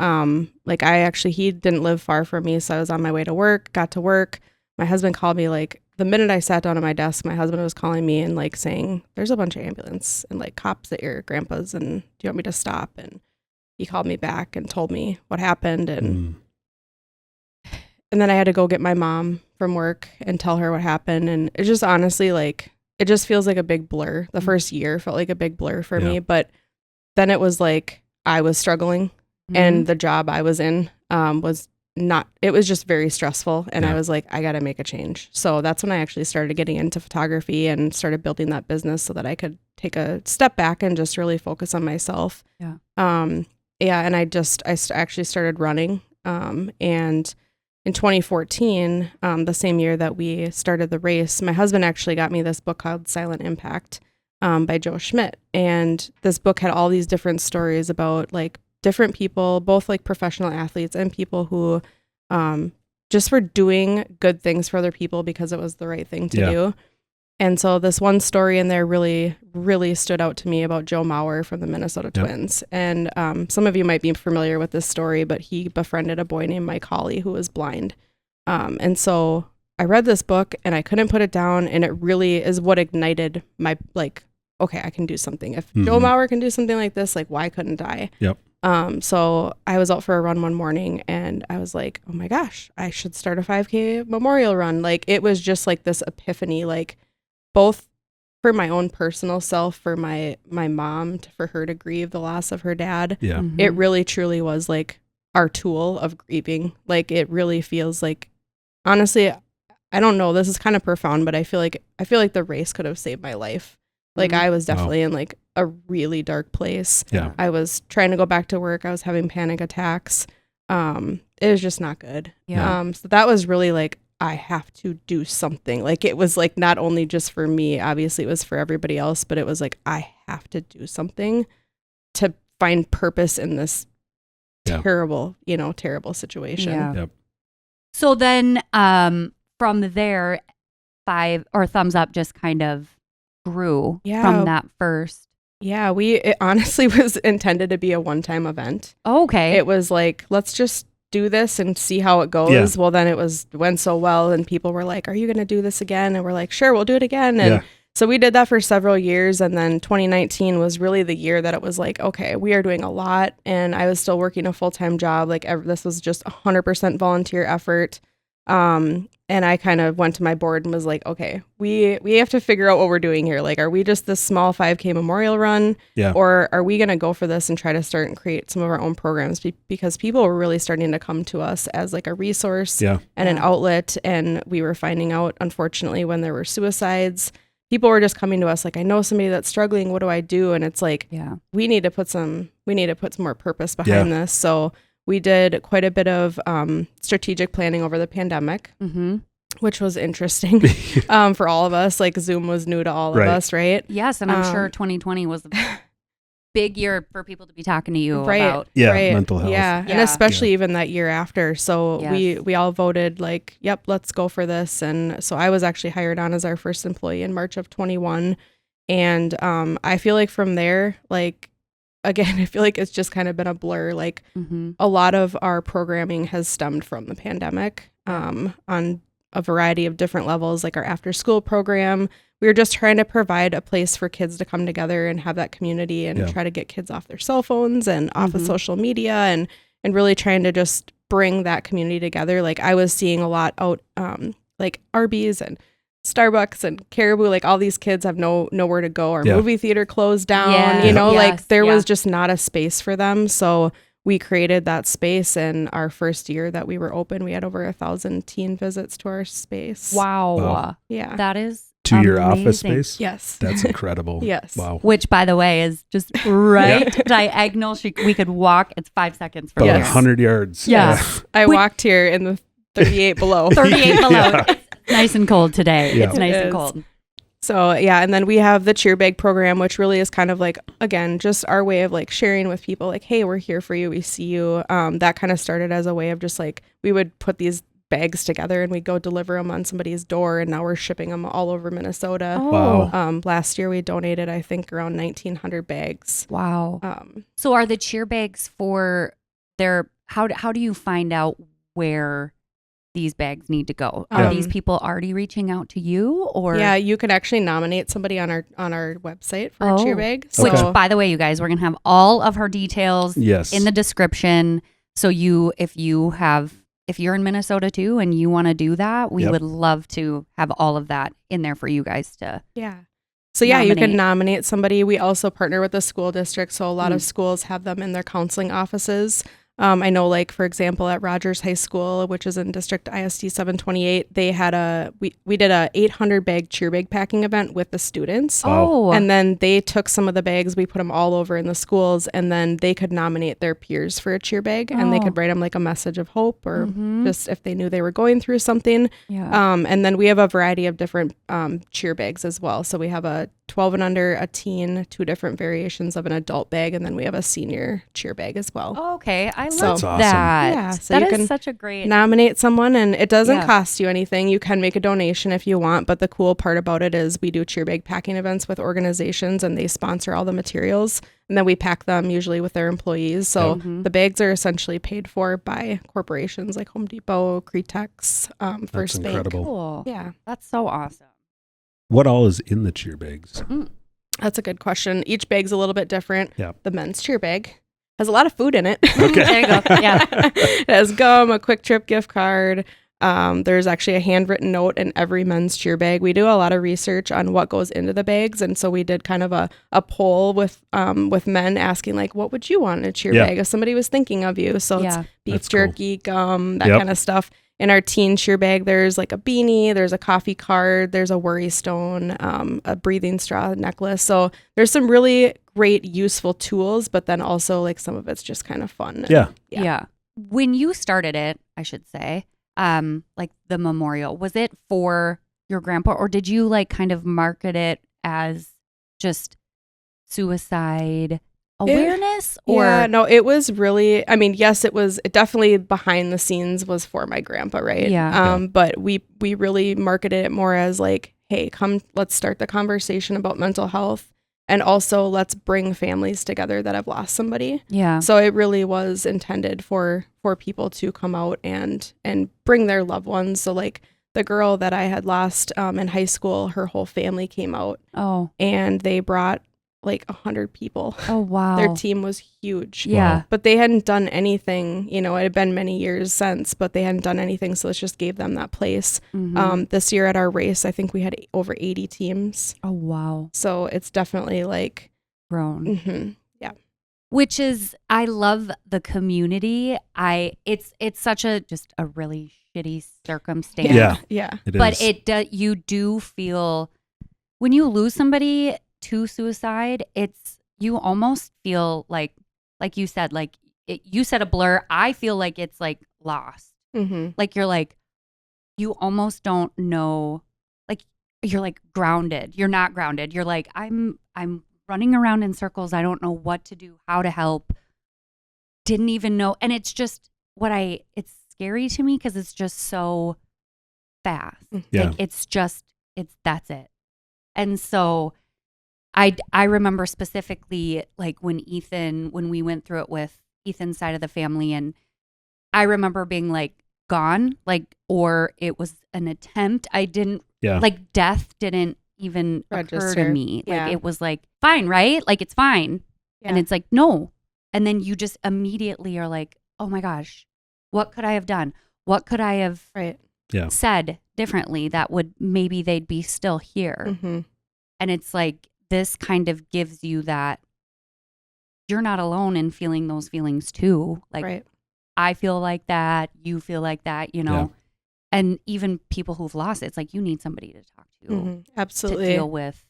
[SPEAKER 3] Like he didn't live far from me. So I was on my way to work, got to work. My husband called me like the minute I sat down at my desk, my husband was calling me and like saying, there's a bunch of ambulance and like cops at your grandpa's and do you want me to stop? And he called me back and told me what happened. And then I had to go get my mom from work and tell her what happened. And it just honestly, like, it just feels like a big blur. The first year felt like a big blur for me. But then it was like I was struggling and the job I was in was not, it was just very stressful. And I was like, I got to make a change. So that's when I actually started getting into photography and started building that business so that I could take a step back and just really focus on myself. And I actually started running. And in 2014, the same year that we started the race, my husband actually got me this book called Silent Impact by Joe Schmidt. And this book had all these different stories about like different people, both like professional athletes and people who just were doing good things for other people because it was the right thing to do. And so this one story in there really, really stood out to me about Joe Mauer from the Minnesota Twins. And some of you might be familiar with this story, but he befriended a boy named Mike Hawley who was blind. And so I read this book and I couldn't put it down. And it really is what ignited my, like, okay, I can do something. If
[SPEAKER 2] Mhm.
[SPEAKER 3] Joe Mauer can do something like this, like why couldn't I?
[SPEAKER 2] Yep.
[SPEAKER 3] So I was out for a run one morning and I was like, oh my gosh, I should start a 5K memorial run. Like it was just like this epiphany, like both for my own personal self, for my mom, for her to grieve the loss of her dad.
[SPEAKER 2] Yeah.
[SPEAKER 1] Mhm.
[SPEAKER 3] It really truly was like our tool of grieving. Like it really feels like, honestly, I don't know, this is kind of profound, but I feel like the race could have saved my life. Like
[SPEAKER 1] Mhm.
[SPEAKER 3] I was
[SPEAKER 2] Wow.
[SPEAKER 3] definitely in like a really dark place.
[SPEAKER 2] Yeah.
[SPEAKER 3] I was trying to go back to work. I was having panic attacks. It was just not good.
[SPEAKER 1] Yeah.
[SPEAKER 3] So that was really like, I have to do something. Like it was like not only just for me, obviously it was for everybody else, but it was like, I have to do something to find purpose in this
[SPEAKER 2] Yeah.
[SPEAKER 3] terrible situation.
[SPEAKER 1] Yeah.
[SPEAKER 2] Yep.
[SPEAKER 1] So then from there, 5 or thumbs up just kind of grew
[SPEAKER 3] Yeah.
[SPEAKER 1] from that first.
[SPEAKER 3] Yeah, it honestly was intended to be a one-time event.
[SPEAKER 1] Okay.
[SPEAKER 3] It was like, let's just do this and see how it goes.
[SPEAKER 2] Yeah.
[SPEAKER 3] Well, then it went so well and people were like, are you going to do this again? And we're like, sure, we'll do it again. And
[SPEAKER 2] Yeah.
[SPEAKER 3] so we did that for several years. And then 2019 was really the year that it was like, okay, we are doing a lot. And I was still working a full-time job. Like this was just 100% volunteer effort. And I kind of went to my board and was like, okay, we have to figure out what we're doing here. Like, are we just this small 5K memorial run?
[SPEAKER 2] Yeah.
[SPEAKER 3] Or are we going to go for this and try to start and create some of our own programs? Because people were really starting to come to us as like a resource
[SPEAKER 2] Yeah.
[SPEAKER 3] and an
[SPEAKER 1] Yeah.
[SPEAKER 3] outlet. And we were finding out, unfortunately, when there were suicides, people were just coming to us like, I know somebody that's struggling. What do I do? And it's like,
[SPEAKER 1] Yeah.
[SPEAKER 3] we need to put some more purpose behind this. So we did quite a bit of strategic planning over the pandemic,
[SPEAKER 1] Mm-hmm.
[SPEAKER 3] which was interesting for all of us. Like Zoom was new to all of
[SPEAKER 2] Right.
[SPEAKER 3] us, right?
[SPEAKER 1] Yes, and I'm sure 2020 was a big year for people to be talking to you
[SPEAKER 3] Right.
[SPEAKER 1] about.
[SPEAKER 2] Yeah.
[SPEAKER 3] Right.
[SPEAKER 2] Mental health.
[SPEAKER 3] Yeah. And
[SPEAKER 1] Yeah.
[SPEAKER 3] especially even that year after. So
[SPEAKER 1] Yes.
[SPEAKER 3] we all voted like, yep, let's go for this. And so I was actually hired on as our first employee in March of 21. And I feel like from there, like, again, I feel like it's just kind of been a blur. Like
[SPEAKER 1] Mm-hmm.
[SPEAKER 3] a lot of our programming has stemmed from the pandemic on a variety of different levels, like our after school program. We were just trying to provide a place for kids to come together and have that community and
[SPEAKER 2] Yeah.
[SPEAKER 3] try to get kids off their cell phones and off of
[SPEAKER 1] Mhm.
[SPEAKER 3] social media and really trying to just bring that community together. Like I was seeing a lot out like Arby's and Starbucks and Caribou, like all these kids have nowhere to go. Our
[SPEAKER 2] Yeah.
[SPEAKER 3] movie theater closed down,
[SPEAKER 1] Yes.
[SPEAKER 3] you know,
[SPEAKER 1] Yes.
[SPEAKER 3] like there
[SPEAKER 1] Yeah.
[SPEAKER 3] was just not a space for them. So we created that space, and our first year that we were open, we had over 1,000 teen visits to our space.
[SPEAKER 1] Wow.
[SPEAKER 2] Wow.
[SPEAKER 3] Yeah.
[SPEAKER 1] That is
[SPEAKER 2] To your office
[SPEAKER 1] amazing.
[SPEAKER 2] space.
[SPEAKER 3] Yes.
[SPEAKER 2] That's incredible.
[SPEAKER 3] Yes.
[SPEAKER 2] Wow.
[SPEAKER 1] Which, by the way, is just right diagonal. We could walk. It's 5 seconds from
[SPEAKER 2] About
[SPEAKER 1] here.
[SPEAKER 3] Yes.
[SPEAKER 2] 100 yards.
[SPEAKER 1] Yeah.
[SPEAKER 3] I
[SPEAKER 1] We-
[SPEAKER 3] walked here in the 38 below.
[SPEAKER 1] 38 below.
[SPEAKER 2] Yeah.
[SPEAKER 1] It's nice and cold today.
[SPEAKER 2] Yeah.
[SPEAKER 1] It's nice
[SPEAKER 3] It
[SPEAKER 1] and
[SPEAKER 3] is.
[SPEAKER 1] cold.
[SPEAKER 3] So yeah, and then we have the cheer bag program, which really is kind of like, again, just our way of like sharing with people like, hey, we're here for you. We see you. That kind of started as a way of just like, we would put these bags together and we go deliver them on somebody's door, and now we're shipping them all over Minnesota.
[SPEAKER 1] Oh,
[SPEAKER 2] Wow.
[SPEAKER 3] Last year we donated, I think, around 1,900 bags.
[SPEAKER 1] wow.
[SPEAKER 3] Um,
[SPEAKER 1] So are the cheer bags for their, how do you find out where these bags need to go? Are
[SPEAKER 3] Yeah.
[SPEAKER 1] these people already reaching out to you, or?
[SPEAKER 3] yeah, you can actually nominate somebody on our website for a
[SPEAKER 1] Oh.
[SPEAKER 3] cheer bag.
[SPEAKER 1] Which,
[SPEAKER 3] So
[SPEAKER 1] by the way, you guys, we're going to have all of her details
[SPEAKER 2] Yes.
[SPEAKER 1] in the description. So if you're in Minnesota too and you want to do that, we
[SPEAKER 2] Yep.
[SPEAKER 1] would love to have all of that in there for you guys to.
[SPEAKER 3] yeah. So yeah, you
[SPEAKER 1] Nominate.
[SPEAKER 3] can nominate somebody. We also partner with the school district. So a lot
[SPEAKER 1] Mm.
[SPEAKER 3] of schools have them in their counseling offices. I know, like, for example, at Rogers High School, which is in District ISD 728, they had we did a 800 bag cheer bag packing event with the students.
[SPEAKER 2] Wow.
[SPEAKER 1] Oh,
[SPEAKER 3] And then they took some of the bags, we put them all over in the schools, and then they could nominate their peers for a cheer bag, and they
[SPEAKER 1] Oh.
[SPEAKER 3] could write them like a message of hope or
[SPEAKER 1] Mhm.
[SPEAKER 3] just if they knew they were going through something.
[SPEAKER 1] yeah.
[SPEAKER 3] And then we have a variety of different cheer bags as well. So we have a 12 and under, a teen, 2 different variations of an adult bag, and then we have a senior cheer bag as well.
[SPEAKER 1] Oh, okay. I
[SPEAKER 3] So-
[SPEAKER 1] love
[SPEAKER 2] That's awesome.
[SPEAKER 1] that.
[SPEAKER 3] Yeah, so
[SPEAKER 1] That
[SPEAKER 3] you
[SPEAKER 1] is
[SPEAKER 3] can
[SPEAKER 1] such a great.
[SPEAKER 3] Nominate someone, and it doesn't
[SPEAKER 1] Yeah.
[SPEAKER 3] cost you anything. You can make a donation if you want, but the cool part about it is we do cheer bag packing events with organizations, and they sponsor all the materials, and then we pack them usually with their employees. So
[SPEAKER 1] Mhm.
[SPEAKER 3] the bags are essentially paid for by corporations like Home Depot, Cretex,
[SPEAKER 2] That's
[SPEAKER 3] First Bank.
[SPEAKER 2] incredible.
[SPEAKER 1] Cool.
[SPEAKER 3] Yeah.
[SPEAKER 1] That's so awesome.
[SPEAKER 2] What all is in the cheer bags?
[SPEAKER 3] That's a good question. Each bag's a little bit different.
[SPEAKER 2] Yeah.
[SPEAKER 3] The men's cheer bag has a lot of food in it.
[SPEAKER 2] Okay.
[SPEAKER 1] There you go. Yeah.
[SPEAKER 3] It has gum, a Quick Trip gift card. There's actually a handwritten note in every men's cheer bag. We do a lot of research on what goes into the bags, and so we did kind of a poll with men asking like, what would you want in a cheer bag if somebody was thinking of you? So it's beef
[SPEAKER 2] That's
[SPEAKER 3] jerky, gum, that kind of stuff. In our teen cheer bag, there's like a beanie, there's a coffee card, there's a worry stone, a breathing straw necklace. So there's some really great useful tools, but then also like some of it's just kind of fun.
[SPEAKER 1] Yeah. When you started it, I should say, like the memorial, was it for your grandpa, or did you like kind of market it as just suicide awareness?
[SPEAKER 3] No, it was really, I mean, yes, it definitely behind the scenes was for my grandpa, right? But we really marketed it more as like, hey, come, let's start the conversation about mental health, and also let's bring families together that have lost somebody.
[SPEAKER 1] Yeah.
[SPEAKER 3] So it really was intended for people to come out and bring their loved ones. So like the girl that I had lost in high school, her whole family came out.
[SPEAKER 1] Oh.
[SPEAKER 3] And they brought like 100 people.
[SPEAKER 1] Oh, wow.
[SPEAKER 3] Their team was huge.
[SPEAKER 1] Yeah.
[SPEAKER 3] But they hadn't done anything, it had been many years since, but they hadn't done anything. So it just gave them that place.
[SPEAKER 1] Mm-hmm.
[SPEAKER 3] This year at our race, I think we had over 80 teams.
[SPEAKER 1] Oh, wow.
[SPEAKER 3] So it's definitely like
[SPEAKER 1] grown.
[SPEAKER 3] Mm-hmm. Yeah.
[SPEAKER 1] Which is, I love the community. It's such just a really shitty circumstance.
[SPEAKER 3] Yeah.
[SPEAKER 1] But you do feel, when you lose somebody to suicide, you almost feel like you said, you said a blur. I feel like it's like lost.
[SPEAKER 3] Mm-hmm.
[SPEAKER 1] Like you're like, you almost don't know, like you're like grounded. You're not grounded. You're like, I'm running around in circles. I don't know what to do, how to help. Didn't even know. And it's just it's scary to me because it's just so fast.
[SPEAKER 2] Yeah.
[SPEAKER 1] Like that's it. And so I remember specifically like when we went through it with Ethan's side of the family, and I remember being like gone, like, or it was an attempt. I didn't like death didn't even occur to me. Like it was like, fine, right? Like it's fine. Yeah. And it's like, no. And then you just immediately are like, oh my gosh, what could I have done? What could I have said differently that would, maybe they'd be still here.
[SPEAKER 3] Mm-hmm.
[SPEAKER 1] And it's like, this kind of gives you that you're not alone in feeling those feelings too. Like I feel like that, you feel like that, and even people who've lost it, it's like you need somebody to talk to.
[SPEAKER 3] Mm-hmm. Absolutely.
[SPEAKER 1] To deal with.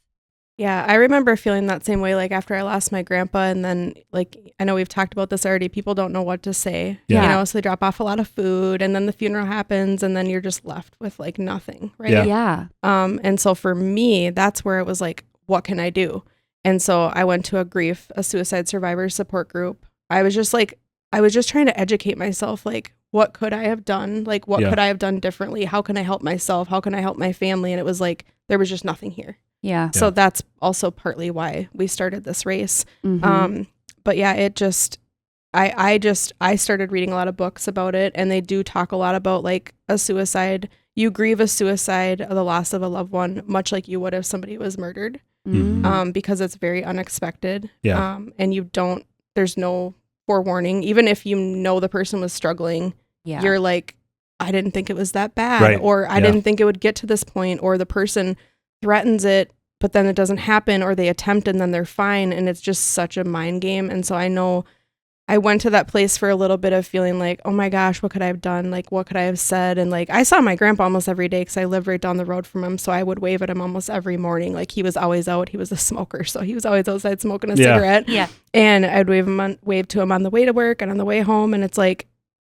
[SPEAKER 3] Yeah, I remember feeling that same way, like after I lost my grandpa, and then like, I know we've talked about this already, people don't know what to say, so they drop off a lot of food, and then the funeral happens, and then you're just left with like nothing, right?
[SPEAKER 1] Yeah.
[SPEAKER 3] And so for me, that's where it was like, what can I do? And so I went to a suicide survivor support group. I was just trying to educate myself, like, what could I have done? Like, what could I have done differently? How can I help myself? How can I help my family? And it was like, there was just nothing here.
[SPEAKER 1] Yeah.
[SPEAKER 3] So that's also partly why we started this race.
[SPEAKER 1] Mm-hmm.
[SPEAKER 3] But yeah, it just, I started reading a lot of books about it, and they do talk a lot about like a suicide. You grieve a suicide, the loss of a loved one, much like you would if somebody was murdered.
[SPEAKER 1] Mm-hmm.
[SPEAKER 3] Because it's very unexpected.
[SPEAKER 2] Yeah.
[SPEAKER 3] And there's no forewarning. Even if you know the person was struggling, you're like, I didn't think it was that bad, or I didn't think it would get to this point, or the person threatens it, but then it doesn't happen, or they attempt and then they're fine. And it's just such a mind game. And so I know I went to that place for a little bit of feeling like, oh my gosh, what could I have done? Like, what could I have said? And like, I saw my grandpa almost every day because I lived right down the road from him. So I would wave at him almost every morning. Like he was always out. He was a smoker. So he was always outside smoking a cigarette.
[SPEAKER 1] Yeah.
[SPEAKER 3] And I'd wave to him on the way to work and on the way home. And it's like,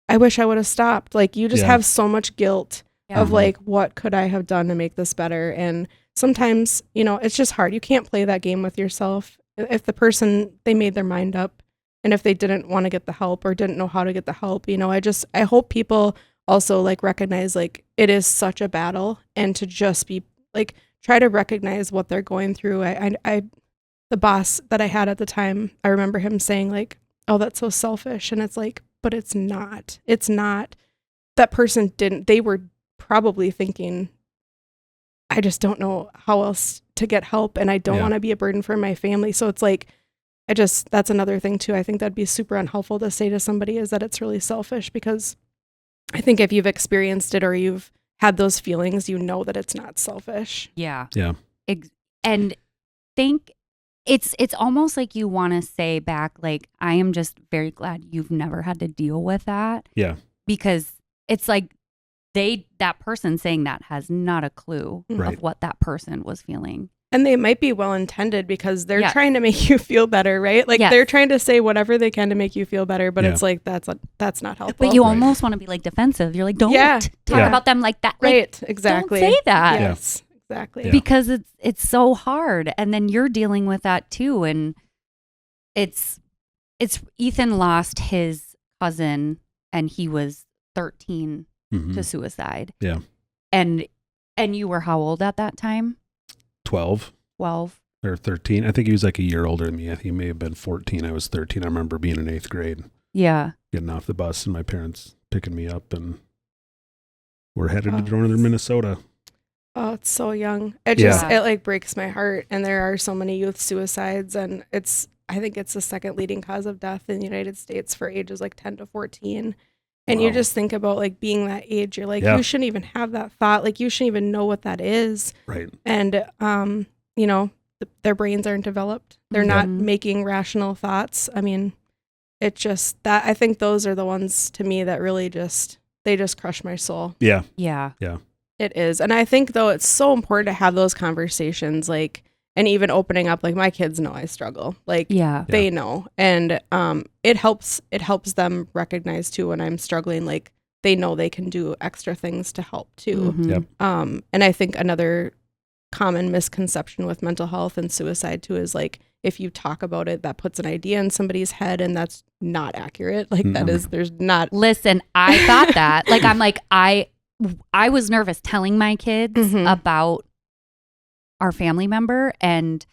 [SPEAKER 3] I wish I would have stopped. Like you just have so much guilt of like, what could I have done to make this better? And sometimes, it's just hard. You can't play that game with yourself. If the person, they made their mind up, and if they didn't want to get the help or didn't know how to get the help, I hope people also like recognize like it is such a battle, and to just be like, try to recognize what they're going through. The boss that I had at the time, I remember him saying like, oh, that's so selfish. And it's like, but it's not. That person they were probably thinking I just don't know how else to get help, and I don't want to be a burden for my family. So it's like, that's another thing too. I think that'd be super unhelpful to say to somebody, is that it's really selfish, because I think if you've experienced it or you've had those feelings, you know that it's not selfish.
[SPEAKER 1] Yeah.
[SPEAKER 2] Yeah.
[SPEAKER 1] And think it's almost like you want to say back, like, I am just very glad you've never had to deal with that.
[SPEAKER 2] Yeah.
[SPEAKER 1] Because it's like that person saying that has not a clue of what that person was feeling.
[SPEAKER 3] And they might be well-intended, because they're trying to make you feel better, right? Like they're trying to say whatever they can to make you feel better, but it's like, that's not helpful.
[SPEAKER 1] But you almost want to be like defensive. You're like, don't talk about them like that. Like,
[SPEAKER 3] right. Exactly.
[SPEAKER 1] Don't say that.
[SPEAKER 3] Yes. Exactly.
[SPEAKER 2] Yeah.
[SPEAKER 1] Because it's so hard. And then you're dealing with that too. And it's Ethan lost his cousin, and he was 13 to suicide.
[SPEAKER 2] Yeah.
[SPEAKER 1] And you were how old at that time?
[SPEAKER 2] 12 or 13. I think he was like a year older than me. I think he may have been 14. I was 13. I remember being in 8th grade.
[SPEAKER 1] Yeah.
[SPEAKER 2] Getting off the bus and my parents picking me up, and we're headed to northern Minnesota.
[SPEAKER 3] Oh, it's so young. It like breaks my heart. And there are so many youth suicides, and I think it's the second leading cause of death in the United States for ages like 10 to 14. And you just think about like being that age, you're like, you shouldn't even have that thought. Like, you shouldn't even know what that is.
[SPEAKER 2] Right.
[SPEAKER 3] And, you know, their brains aren't developed. They're not making rational thoughts. I mean, it just, that, I think those are the ones to me that really they just crush my soul.
[SPEAKER 2] Yeah.
[SPEAKER 1] Yeah.
[SPEAKER 2] Yeah.
[SPEAKER 3] It is. And I think though, it's so important to have those conversations, like, and even opening up, like, my kids know I struggle. Like, they know. And it helps them recognize too when I'm struggling. Like, they know they can do extra things to help too.
[SPEAKER 2] Yep.
[SPEAKER 3] And I think another common misconception with mental health and suicide too is like, if you talk about it, that puts an idea in somebody's head, and that's not accurate. Like, there's not.
[SPEAKER 1] Listen, I thought that. Like, I'm like, I was nervous telling my kids about our family member, and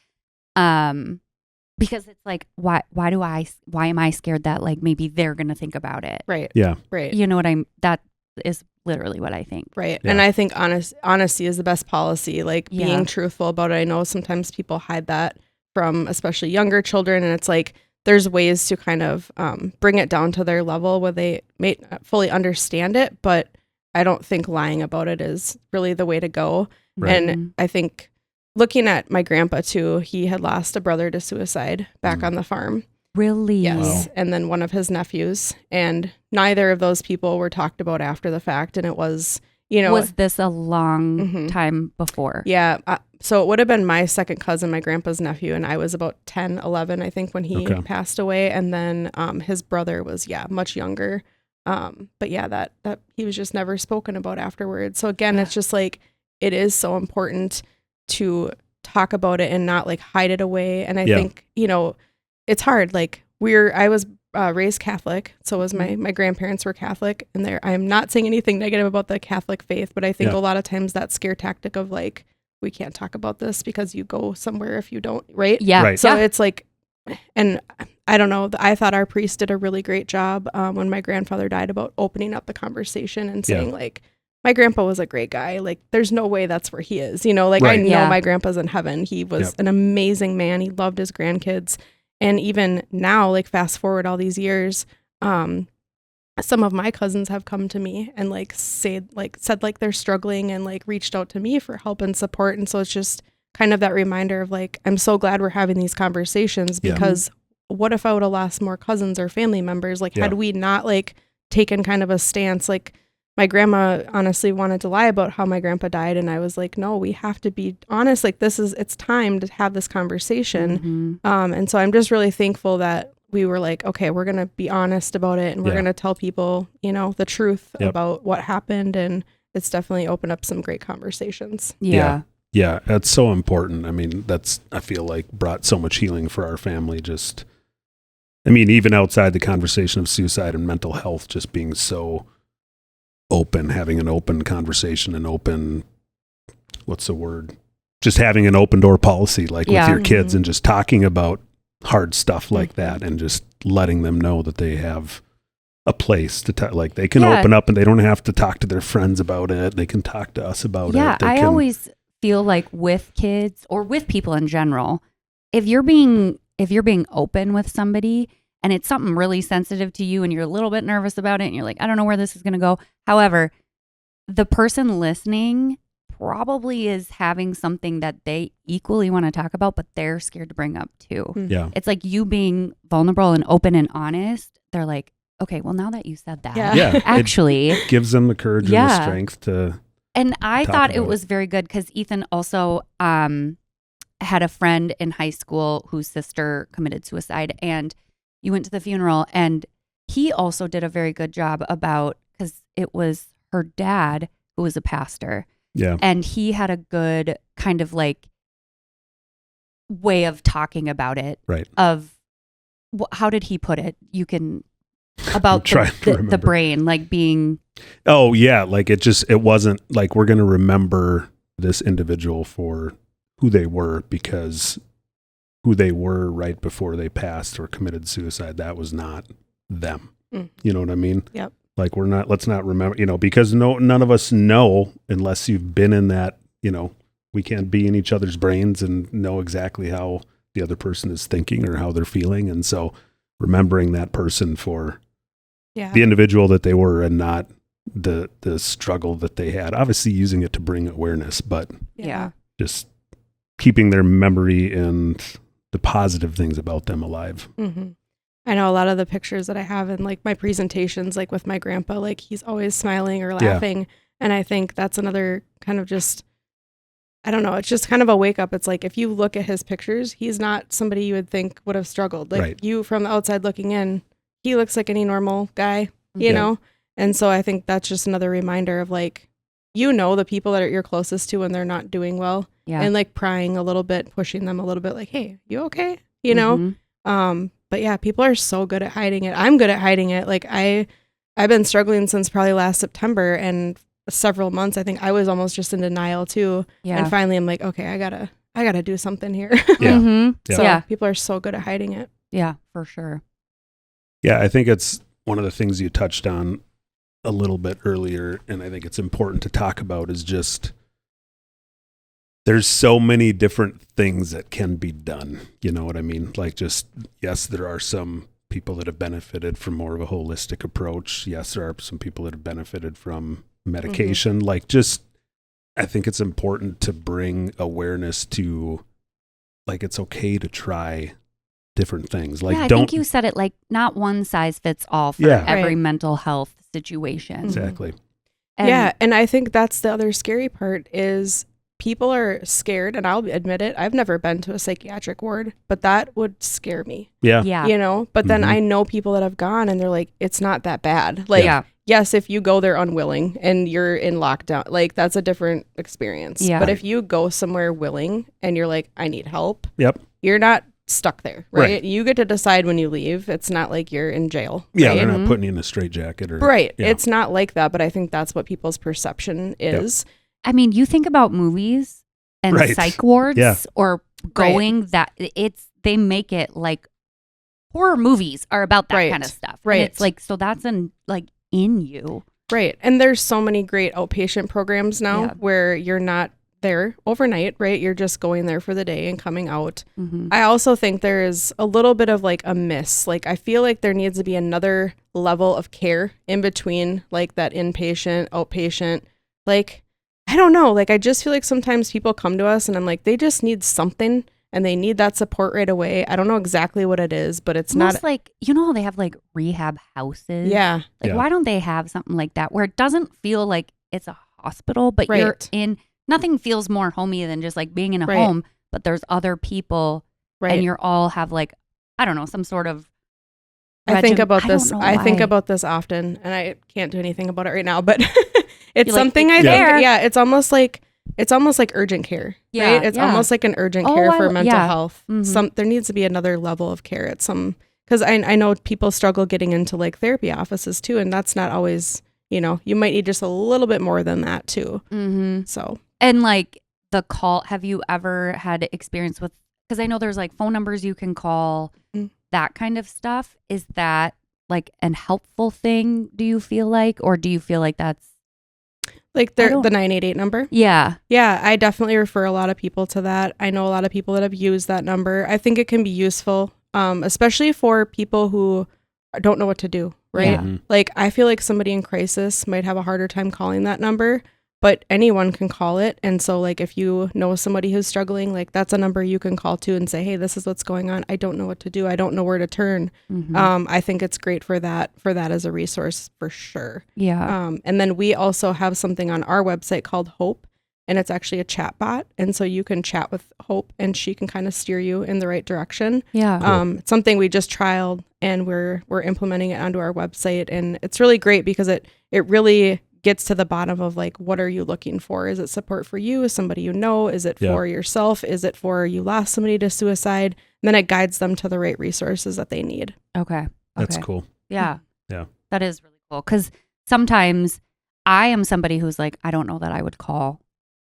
[SPEAKER 1] because it's like, why am I scared that like maybe they're gonna think about it?
[SPEAKER 3] Right.
[SPEAKER 2] Yeah.
[SPEAKER 3] Right.
[SPEAKER 1] You know what that is literally what I think.
[SPEAKER 3] Right.
[SPEAKER 2] Yeah.
[SPEAKER 3] And I think honesty is the best policy, like being truthful about it. I know sometimes people hide that from especially younger children, and it's like there's ways to kind of bring it down to their level where they may not fully understand it, but I don't think lying about it is really the way to go.
[SPEAKER 2] Right.
[SPEAKER 3] And I think looking at my grandpa too, he had lost a brother to suicide back on the farm.
[SPEAKER 1] Really?
[SPEAKER 3] Yes. Wow. And then one of his nephews, and neither of those people were talked about after the fact. And it was, you know.
[SPEAKER 1] Was this a long time before?
[SPEAKER 3] Yeah. So it would have been my second cousin, my grandpa's nephew, and I was about 10, 11, I think, when he passed away. And then his brother was, much younger. But yeah, that he was just never spoken about afterwards. So again, it's just like, it is so important to talk about it and not like hide it away. And I think, you know, it's hard. Like I was raised Catholic. So was my grandparents were Catholic, and I'm not saying anything negative about the Catholic faith, but I think a lot of times that scare tactic of like, we can't talk about this because you go somewhere if you don't. Right.
[SPEAKER 1] Yeah.
[SPEAKER 2] Right.
[SPEAKER 3] So it's like, and I don't know, I thought our priest did a really great job when my grandfather died about opening up the conversation and saying like, my grandpa was a great guy. Like, there's no way that's where he is. You know, like I know my grandpa's in heaven. He was an amazing man. He loved his grandkids. And even now, like fast forward all these years, some of my cousins have come to me and like said like they're struggling and like reached out to me for help and support. And so it's just kind of that reminder of like, I'm so glad we're having these conversations, because what if I would have lost more cousins or family members? Like, had we not like taken kind of a stance, like my grandma honestly wanted to lie about how my grandpa died. And I was like, no, we have to be honest. Like, it's time to have this conversation. And so I'm just really thankful that we were like, okay, we're going to be honest about it, and we're going to tell people, you know, the truth about what happened. And it's definitely opened up some great conversations.
[SPEAKER 1] Yeah.
[SPEAKER 2] Yeah. That's so important. I mean, I feel like brought so much healing for our family. Even outside the conversation of suicide and mental health, just being so open, having an open conversation, and open, what's the word? Just having an open door policy, like with your kids, and just talking about hard stuff like that, and just letting them know that they have a place to like they can open up, and they don't have to talk to their friends about it. They can talk to us about it.
[SPEAKER 1] Yeah, I always feel like with kids or with people in general, if you're being open with somebody and it's something really sensitive to you and you're a little bit nervous about it and you're like, I don't know where this is going to go. However, the person listening probably is having something that they equally want to talk about, but they're scared to bring up too.
[SPEAKER 2] Yeah.
[SPEAKER 1] It's like you being vulnerable and open and honest. They're like, okay, well, now that you said that,
[SPEAKER 2] Yeah.
[SPEAKER 1] actually
[SPEAKER 2] It gives them the courage and the strength to.
[SPEAKER 1] And I
[SPEAKER 2] talk
[SPEAKER 1] thought it
[SPEAKER 2] about
[SPEAKER 1] was very good because Ethan also had a friend in high school whose sister committed suicide, and you went to the funeral, and he also did a very good job about, because it was her dad who was a pastor.
[SPEAKER 2] Yeah.
[SPEAKER 1] And he had a good kind of like way of talking about it.
[SPEAKER 2] Right.
[SPEAKER 1] Of how did he put it? You can about the brain like being.
[SPEAKER 2] Oh yeah, like it wasn't like we're going to remember this individual for who they were, because who they were right before they passed or committed suicide, that was not them. You know what I mean?
[SPEAKER 3] Yep.
[SPEAKER 2] Like let's not remember, because none of us know unless you've been in that, we can't be in each other's brains and know exactly how the other person is thinking or how they're feeling. And so remembering that person for the individual that they were and not the struggle that they had, obviously using it to bring awareness, but just keeping their memory and the positive things about them alive.
[SPEAKER 3] Mm-hmm. I know a lot of the pictures that I have in like my presentations, like with my grandpa, like he's always smiling or laughing. Yeah. And I think that's another kind of just, I don't know, it's just kind of a wake up. It's like, if you look at his pictures, he's not somebody you would think would have struggled. Like you from the outside looking in, he looks like any normal guy, you know? And so I think that's just another reminder of like, the people that you're closest to when they're not doing well, and like prying a little bit, pushing them a little bit like, hey, you okay? You know? But yeah, people are so good at hiding it. I'm good at hiding it. Like I've been struggling since probably last September, and several months. I think I was almost just in denial too. Yeah. And finally I'm like, okay, I gotta do something here. So people are so good at hiding it.
[SPEAKER 1] Yeah, for sure.
[SPEAKER 2] Yeah. I think it's one of the things you touched on a little bit earlier, and I think it's important to talk about, is just there's so many different things that can be done. You know what I mean? Like just, yes, there are some people that have benefited from more of a holistic approach. Yes, there are some people that have benefited from medication. Like just, I think it's important to bring awareness to, like, it's okay to try different things. Like,
[SPEAKER 1] I think you said it, like not one size fits all for every mental health situation.
[SPEAKER 2] Exactly.
[SPEAKER 3] And I think that's the other scary part is people are scared, and I'll admit it, I've never been to a psychiatric ward, but that would scare me. Yeah. But then I know people that have gone and they're like, it's not that bad. Like, yes, if you go there unwilling and you're in lockdown, like that's a different experience. Yeah. But if you go somewhere willing and you're like, I need help. You're not stuck there, right? You get to decide when you leave. It's not like you're in jail.
[SPEAKER 2] Yeah, right? They're not putting you in a straitjacket or
[SPEAKER 3] It's not like that, but I think that's what people's perception is.
[SPEAKER 1] I mean, you think about movies and psych wards or going they make it like horror movies are about that kind of stuff. Right. And it's like, so that's in you. Right. And there's so many great outpatient programs now where you're not there overnight, right? You're just going there for the day and coming out. I also think there is a little bit of like a miss. Like I feel like there needs to be another level of care in between like that inpatient, outpatient, like I don't know. Like, I just feel like sometimes people come to us and I'm like, they just need something and they need that support right away. I don't know exactly what it is, but it's almost not like, how they have like rehab houses. Yeah. Like, why don't they have something like that where it doesn't feel like it's a hospital, but you're in, nothing feels more homey than just like being in a home, but there's other people and you're all have like, I don't know, some sort of I think about this often, and I can't do anything about it right now, but it's something I think, it's almost like urgent care, right? It's almost like an urgent care for mental health. There needs to be another level of care at some, because I know people struggle getting into like therapy offices too, and that's not always, you might need just a little bit more than that too. So, and like the call, have you ever had experience with, because I know there's like phone numbers you can call, that kind of stuff. Is that like an helpful thing, do you feel like, or do you feel like that's
[SPEAKER 3] Like the 988 number?
[SPEAKER 1] Yeah.
[SPEAKER 3] Yeah, I definitely refer a lot of people to that. I know a lot of people that have used that number. I think it can be useful, especially for people who don't know what to do, right?
[SPEAKER 1] Yeah.
[SPEAKER 2] Mm-hmm.
[SPEAKER 3] Like, I feel like somebody in crisis might have a harder time calling that number, but anyone can call it. And so, like, if you know somebody who's struggling, like, that's a number you can call to and say, hey, this is what's going on. I don't know what to do. I don't know where to turn.
[SPEAKER 1] Mm-hmm.
[SPEAKER 3] I think it's great for that as a resource for sure.
[SPEAKER 1] Yeah.
[SPEAKER 3] And then we also have something on our website called Hope, and it's actually a chat bot. And so you can chat with Hope and she can kind of steer you in the right direction.
[SPEAKER 1] Yeah.
[SPEAKER 3] It's something we just trialed and we're implementing it onto our website. And it's really great because it really gets to the bottom of, like, what are you looking for? Is it support for you? Is somebody you know? Is it for yourself? Is it for you lost somebody to suicide? And then it guides them to the right resources that they need.
[SPEAKER 1] Okay.
[SPEAKER 2] That's cool.
[SPEAKER 1] Yeah.
[SPEAKER 2] Yeah.
[SPEAKER 1] That is really cool. Because sometimes I am somebody who's like, I don't know that I would call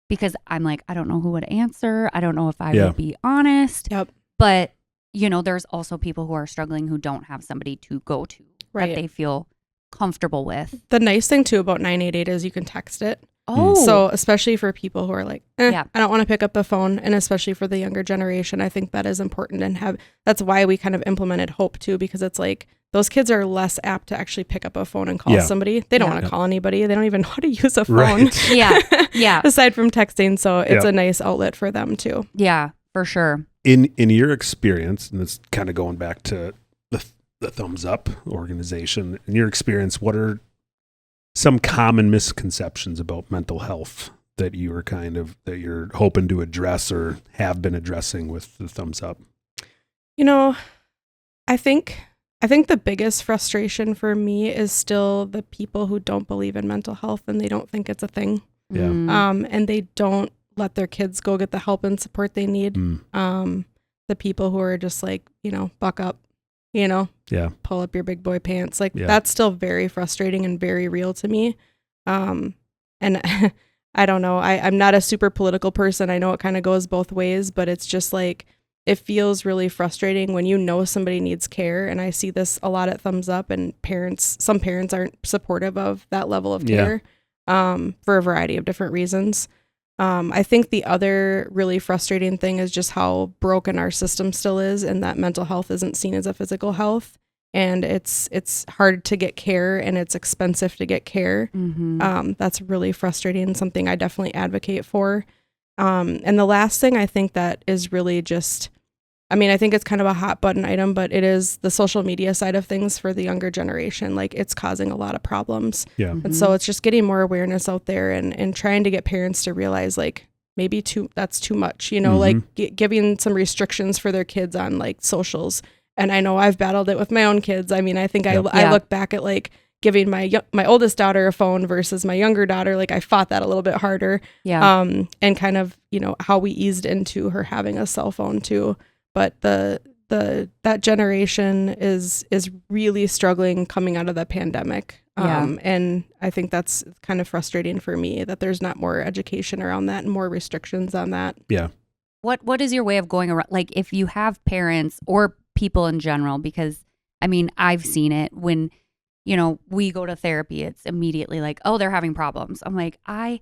[SPEAKER 1] because I'm like, I don't know who would answer. I don't know if I would be honest.
[SPEAKER 3] Yep.
[SPEAKER 1] But, there's also people who are struggling who don't have somebody to go to that they feel comfortable with.
[SPEAKER 3] The nice thing too about 988 is you can text it.
[SPEAKER 1] Oh.
[SPEAKER 3] So especially for people who are like, I don't want to pick up the phone. And especially for the younger generation, I think that is important and that's why we kind of implemented Hope too, because it's like those kids are less apt to actually pick up a phone and call somebody. They don't want to call anybody. They don't even know how to use a phone.
[SPEAKER 2] Right.
[SPEAKER 1] Yeah.
[SPEAKER 3] Aside from texting. So it's a nice outlet for them too.
[SPEAKER 1] Yeah, for sure.
[SPEAKER 2] In your experience, and it's kind of going back to the Thumbs Up organization, in your experience, what are some common misconceptions about mental health that you're hoping to address or have been addressing with the Thumbs Up?
[SPEAKER 3] I think the biggest frustration for me is still the people who don't believe in mental health and they don't think it's a thing.
[SPEAKER 2] Yeah.
[SPEAKER 3] And they don't let their kids go get the help and support they need. The people who are just like, buck up, pull up your big boy pants. Like that's still very frustrating and very real to me. And I don't know. I'm not a super political person. I know it kind of goes both ways, but it's just like, it feels really frustrating when somebody needs care. And I see this a lot at Thumbs Up, and some parents aren't supportive of that level of care for a variety of different reasons. I think the other really frustrating thing is just how broken our system still is, and that mental health isn't seen as a physical health. And it's hard to get care and it's expensive to get care.
[SPEAKER 1] Mm-hmm.
[SPEAKER 3] That's really frustrating and something I definitely advocate for. And the last thing I think that is really just, I think it's kind of a hot button item, but it is the social media side of things for the younger generation. Like, it's causing a lot of problems.
[SPEAKER 2] Yeah.
[SPEAKER 3] And so it's just getting more awareness out there and trying to get parents to realize, like, maybe that's too much, like giving some restrictions for their kids on like socials. And I know I've battled it with my own kids. I think I look back at like giving my oldest daughter a phone versus my younger daughter. Like, I fought that a little bit harder.
[SPEAKER 1] Yeah.
[SPEAKER 3] And kind of, how we eased into her having a cell phone too. But that generation is really struggling coming out of the pandemic. And I think that's kind of frustrating for me that there's not more education around that and more restrictions on that.
[SPEAKER 2] Yeah.
[SPEAKER 1] What is your way of going around? Like, if you have parents or people in general, because I've seen it when, we go to therapy, it's immediately like, oh, they're having problems. I'm like, I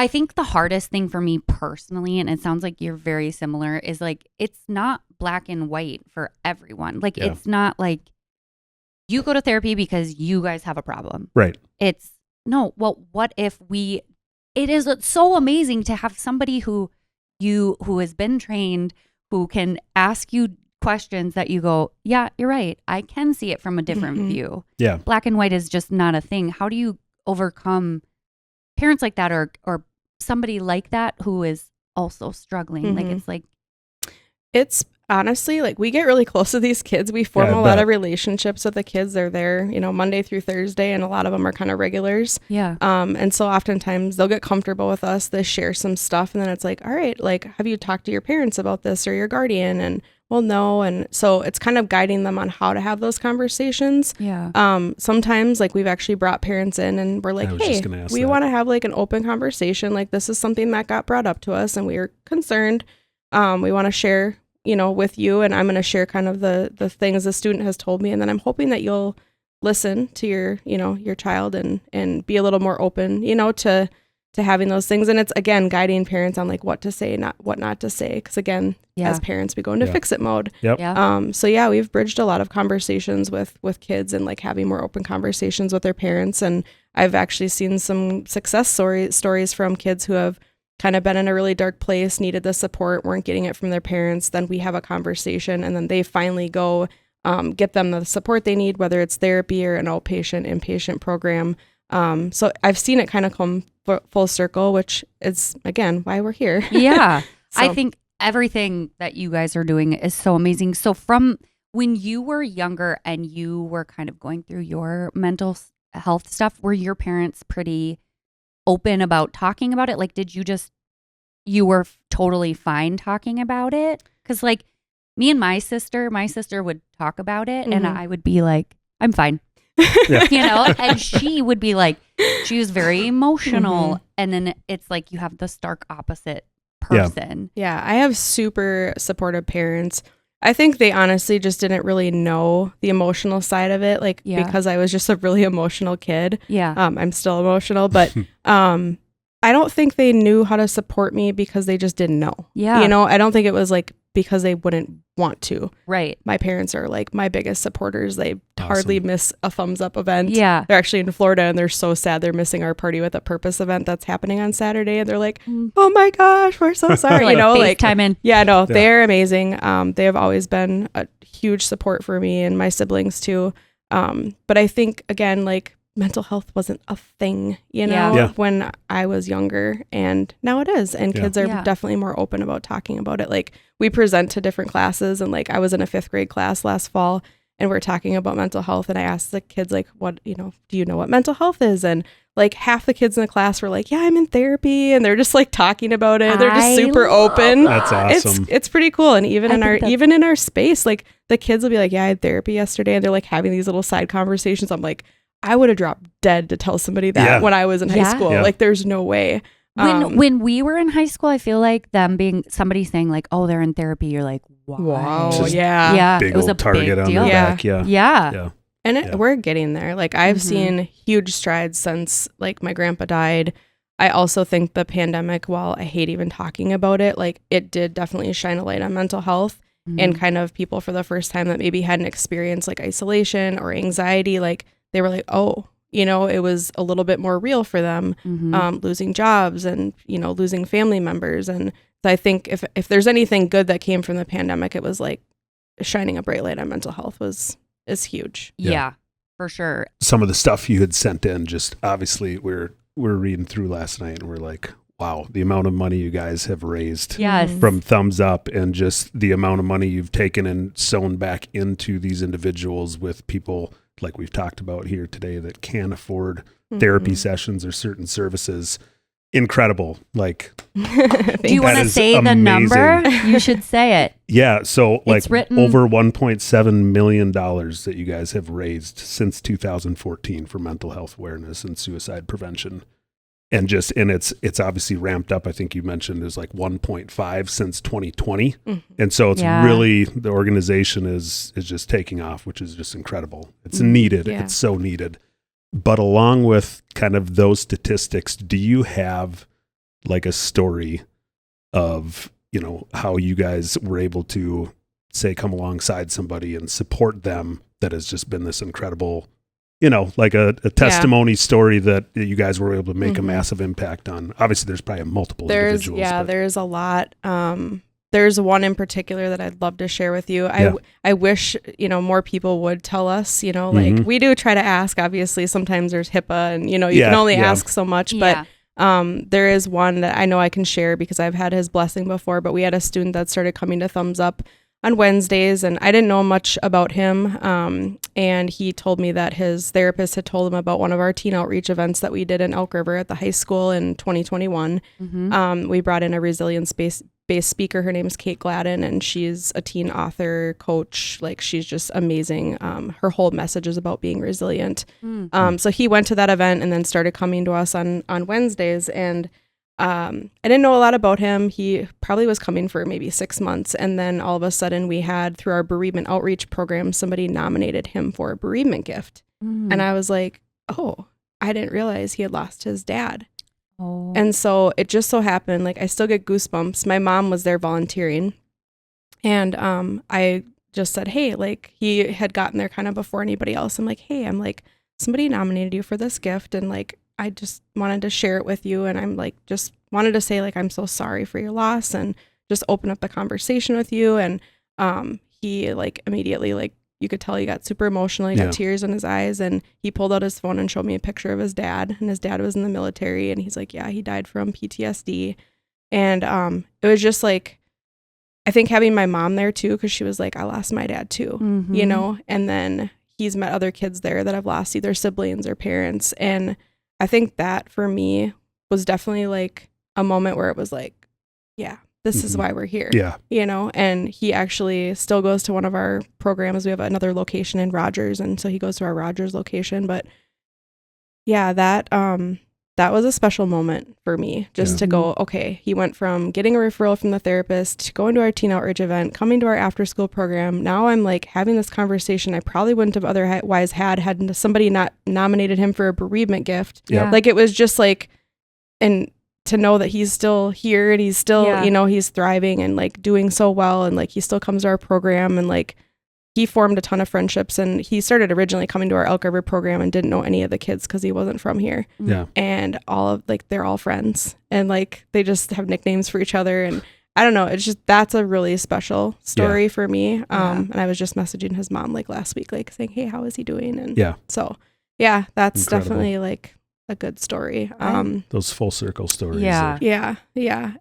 [SPEAKER 1] think the hardest thing for me personally, and it sounds like you're very similar, is like, it's not black and white for everyone. Like, it's not like you go to therapy because you guys have a problem.
[SPEAKER 2] Right.
[SPEAKER 1] It's no, well, what if it is so amazing to have somebody who has been trained, who can ask you questions that you go, yeah, you're right. I can see it from a different view.
[SPEAKER 2] Yeah.
[SPEAKER 1] Black and white is just not a thing. How do you overcome parents like that or somebody like that who is also struggling? Like,
[SPEAKER 3] it's honestly, like, we get really close to these kids. We form a lot of relationships with the kids. They're there, Monday through Thursday, and a lot of them are kind of regulars.
[SPEAKER 1] Yeah.
[SPEAKER 3] And so oftentimes they'll get comfortable with us. They share some stuff, and then it's like, all right, like, have you talked to your parents about this or your guardian? And well, no. And so it's kind of guiding them on how to have those conversations.
[SPEAKER 1] Yeah.
[SPEAKER 3] Sometimes, like, we've actually brought parents in and we're like, hey, we want to have like an open conversation. Like, this is something that got brought up to us and we are concerned. We want to share, with you, and I'm going to share kind of the things the student has told me. And then I'm hoping that you'll listen to your child and be a little more open, to having those things. And it's, again, guiding parents on like what to say, what not to say. Because again, as parents, we go into fix it mode.
[SPEAKER 2] Yep.
[SPEAKER 1] Yeah.
[SPEAKER 3] So yeah, we've bridged a lot of conversations with kids and like having more open conversations with their parents. And I've actually seen some success stories from kids who have kind of been in a really dark place, needed the support, weren't getting it from their parents. Then we have a conversation and then they finally go get them the support they need, whether it's therapy or an outpatient, inpatient program. So I've seen it kind of come full circle, which is, again, why we're here.
[SPEAKER 1] Yeah.
[SPEAKER 3] So.
[SPEAKER 1] I think everything that you guys are doing is so amazing. So from when you were younger and you were kind of going through your mental health stuff, were your parents pretty open about talking about it? Like, you were totally fine talking about it? Because like me and my sister would talk about it and I would be like, I'm fine.
[SPEAKER 2] Yeah.
[SPEAKER 1] And she would be like, she was very emotional. And then it's like you have the stark opposite person.
[SPEAKER 3] Yeah, I have super supportive parents. I think they honestly just didn't really know the emotional side of it, like because I was just a really emotional kid.
[SPEAKER 1] Yeah.
[SPEAKER 3] I'm still emotional, but I don't think they knew how to support me because they just didn't know.
[SPEAKER 1] Yeah.
[SPEAKER 3] I don't think it was like because they wouldn't want to.
[SPEAKER 1] Right.
[SPEAKER 3] My parents are like my biggest supporters. They hardly miss a thumbs up event.
[SPEAKER 1] Yeah.
[SPEAKER 3] They're actually in Florida and they're so sad they're missing our Party with a Purpose event that's happening on Saturday. And they're like, oh my gosh, we're so sorry.
[SPEAKER 1] FaceTime.
[SPEAKER 3] Yeah, no, they're amazing. They have always been a huge support for me and my siblings too. But I think, again, like mental health wasn't a thing, when I was younger, and now it is. And kids are definitely more open about talking about it. Like we present to different classes, and like I was in a 5th grade class last fall and we're talking about mental health, and I asked the kids like, what, do you know what mental health is? And like half the kids in the class were like, yeah, I'm in therapy, and they're just like talking about it. They're just super open.
[SPEAKER 2] That's awesome.
[SPEAKER 3] It's pretty cool. And even in our space, like the kids will be like, yeah, I had therapy yesterday, and they're like having these little side conversations. I'm like, I would have dropped dead to tell somebody that when I was in high school. Like there's no way.
[SPEAKER 1] When we were in high school, I feel like somebody saying like, oh, they're in therapy. You're like, wow.
[SPEAKER 2] Just
[SPEAKER 1] Yeah.
[SPEAKER 2] Big
[SPEAKER 1] It was
[SPEAKER 2] old
[SPEAKER 1] a
[SPEAKER 2] target
[SPEAKER 1] big
[SPEAKER 2] on
[SPEAKER 1] deal.
[SPEAKER 2] their back. Yeah.
[SPEAKER 3] And we're getting there. Like I've seen huge strides since like my grandpa died. I also think the pandemic, while I hate even talking about it, like it did definitely shine a light on mental health and kind of people for the first time that maybe hadn't experienced like isolation or anxiety. Like they were like, oh, it was a little bit more real for them, losing jobs and, losing family members. And so I think if there's anything good that came from the pandemic, it was like shining a bright light on mental health is huge.
[SPEAKER 1] Yeah, for sure.
[SPEAKER 2] Some of the stuff you had sent in, just obviously we're reading through last night and we're like, wow, the amount of money you guys have raised from Thumbs Up, and just the amount of money you've taken and sewn back into these individuals with people like we've talked about here today that can't afford therapy sessions or certain services. Incredible. Like,
[SPEAKER 1] do you want to say the number? You should say it.
[SPEAKER 2] Yeah. So like
[SPEAKER 1] written
[SPEAKER 2] over $1.7 million that you guys have raised since 2014 for mental health awareness and suicide prevention. And it's obviously ramped up. I think you mentioned is like 1.5 since 2020. And so it's really, the organization is just taking off, which is just incredible. It's needed.
[SPEAKER 3] Yeah.
[SPEAKER 2] It's so needed. But along with kind of those statistics, do you have like a story of, how you guys were able to say, come alongside somebody and support them that has just been this incredible, like a testimony story that you guys were able to make a massive impact on? Obviously there's probably multiple individuals.
[SPEAKER 3] Yeah, there's a lot. There's one in particular that I'd love to share with you. I wish, more people would tell us, like we do try to ask. Obviously, sometimes there's HIPAA and, you can only ask so much. But there is one that I know I can share because I've had his blessing before. But we had a student that started coming to Thumbs Up on Wednesdays, and I didn't know much about him. And he told me that his therapist had told him about one of our teen outreach events that we did in Elk River at the high school in 2021. We brought in a resilience-based speaker. Her name is Kate Gladden, and she's a teen author, coach. Like, she's just amazing. Her whole message is about being resilient. So he went to that event and then started coming to us on Wednesdays. And I didn't know a lot about him. He probably was coming for maybe 6 months. And then all of a sudden we had, through our bereavement outreach program, somebody nominated him for a bereavement gift. And I was like, oh, I didn't realize he had lost his dad.
[SPEAKER 1] Oh.
[SPEAKER 3] And so it just so happened, like I still get goosebumps. My mom was there volunteering. And I just said, hey, like he had gotten there kind of before anybody else. I'm like, hey, somebody nominated you for this gift. And like, I just wanted to share it with you. And I'm like, just wanted to say like, I'm so sorry for your loss and just open up the conversation with you. And he like immediately, like you could tell he got super emotional. He got tears in his eyes, and he pulled out his phone and showed me a picture of his dad. And his dad was in the military, and he's like, yeah, he died from PTSD. And it was just like, I think having my mom there too, because she was like, I lost my dad too, you know, and then he's met other kids there that have lost either siblings or parents. And I think that for me was definitely like a moment where it was like, yeah, this is why we're here, you know. And he actually still goes to one of our programs. We have another location in Rogers, and so he goes to our Rogers location. But yeah, that was a special moment for me, just to go, okay, he went from getting a referral from the therapist to going to our teen outreach event, coming to our after school program. Now I'm like having this conversation I probably wouldn't have otherwise had somebody not nominated him for a bereavement gift. Like it was just like, and to know that he's still here and he's still, you know, he's thriving and like doing so well. And like, he still comes to our program, and like, he formed a ton of friendships. And he started originally coming to our Elk River program and didn't know any of the kids because he wasn't from here. And all of like, they're all friends, and like, they just have nicknames for each other. And I don't know, it's just, that's a really special story for me. And I was just messaging his mom like last week, like saying, hey, how is he doing? And so, yeah, that's definitely like a good story.
[SPEAKER 2] Those full circle stories.
[SPEAKER 3] Yeah.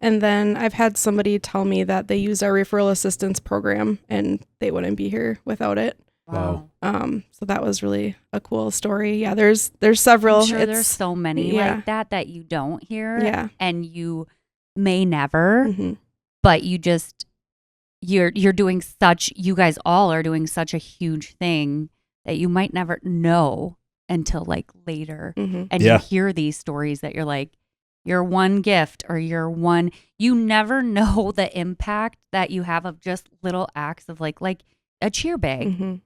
[SPEAKER 3] And then I've had somebody tell me that they use our referral assistance program and they wouldn't be here without it.
[SPEAKER 2] Wow.
[SPEAKER 3] So that was really a cool story. Yeah, there's several.
[SPEAKER 1] I'm sure there's so many like that you don't hear.
[SPEAKER 3] Yeah.
[SPEAKER 1] And you may never, but you just you're doing such, you guys all are doing such a huge thing that you might never know until like later. And you hear these stories that you're like, your one gift or you never know the impact that you have of just little acts of like a cheer bag.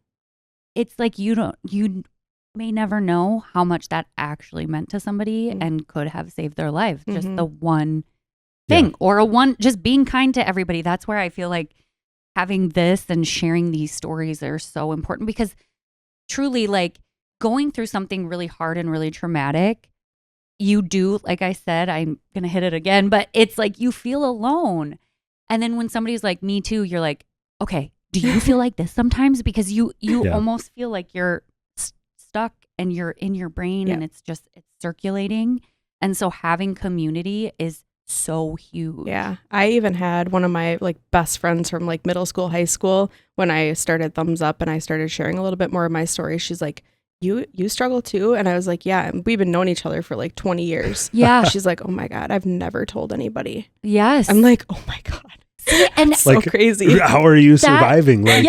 [SPEAKER 1] It's like you may never know how much that actually meant to somebody and could have saved their life. Just the one thing or just being kind to everybody. That's where I feel like having this and sharing these stories are so important, because truly, like, going through something really hard and really traumatic, you do, like I said, I'm going to hit it again, but it's like you feel alone. And then when somebody's like, me too, you're like, okay, do you feel like this sometimes? Because you almost feel like you're stuck and you're in your brain and it's circulating. And so having community is so huge. Yeah.
[SPEAKER 3] I even had one of my like best friends from like middle school, high school, when I started Thumbs Up and I started sharing a little bit more of my story, she's like, you struggle too? And I was like, yeah, and we've been knowing each other for like 20 years. Yeah. She's like, oh my God, I've never told anybody.
[SPEAKER 1] Yes.
[SPEAKER 3] I'm like, oh my God.
[SPEAKER 1] And
[SPEAKER 3] so like, crazy.
[SPEAKER 2] How are you surviving? Like,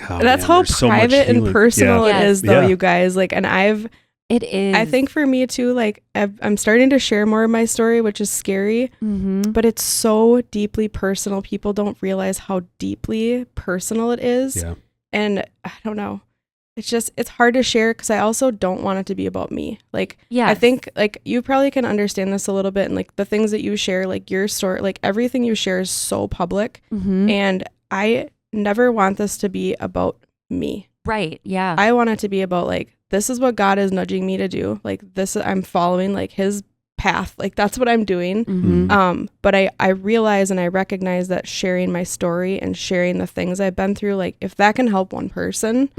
[SPEAKER 3] that's how private and personal it is though, you guys. Like, and
[SPEAKER 1] it is.
[SPEAKER 3] I think for me too, like I'm starting to share more of my story, which is scary, but it's so deeply personal. People don't realize how deeply personal it is. Yeah. And I don't know. It's hard to share because I also don't want it to be about me. Like, I think like you probably can understand this a little bit. And like the things that you share, like your story, like everything you share is so public. And I never want this to be about me.
[SPEAKER 1] Right. Yeah.
[SPEAKER 3] I want it to be about like, this is what God is nudging me to do. Like this, I'm following like his path. Like that's what I'm doing. But I realize and I recognize that sharing my story and sharing the things I've been through, like if that can help one person,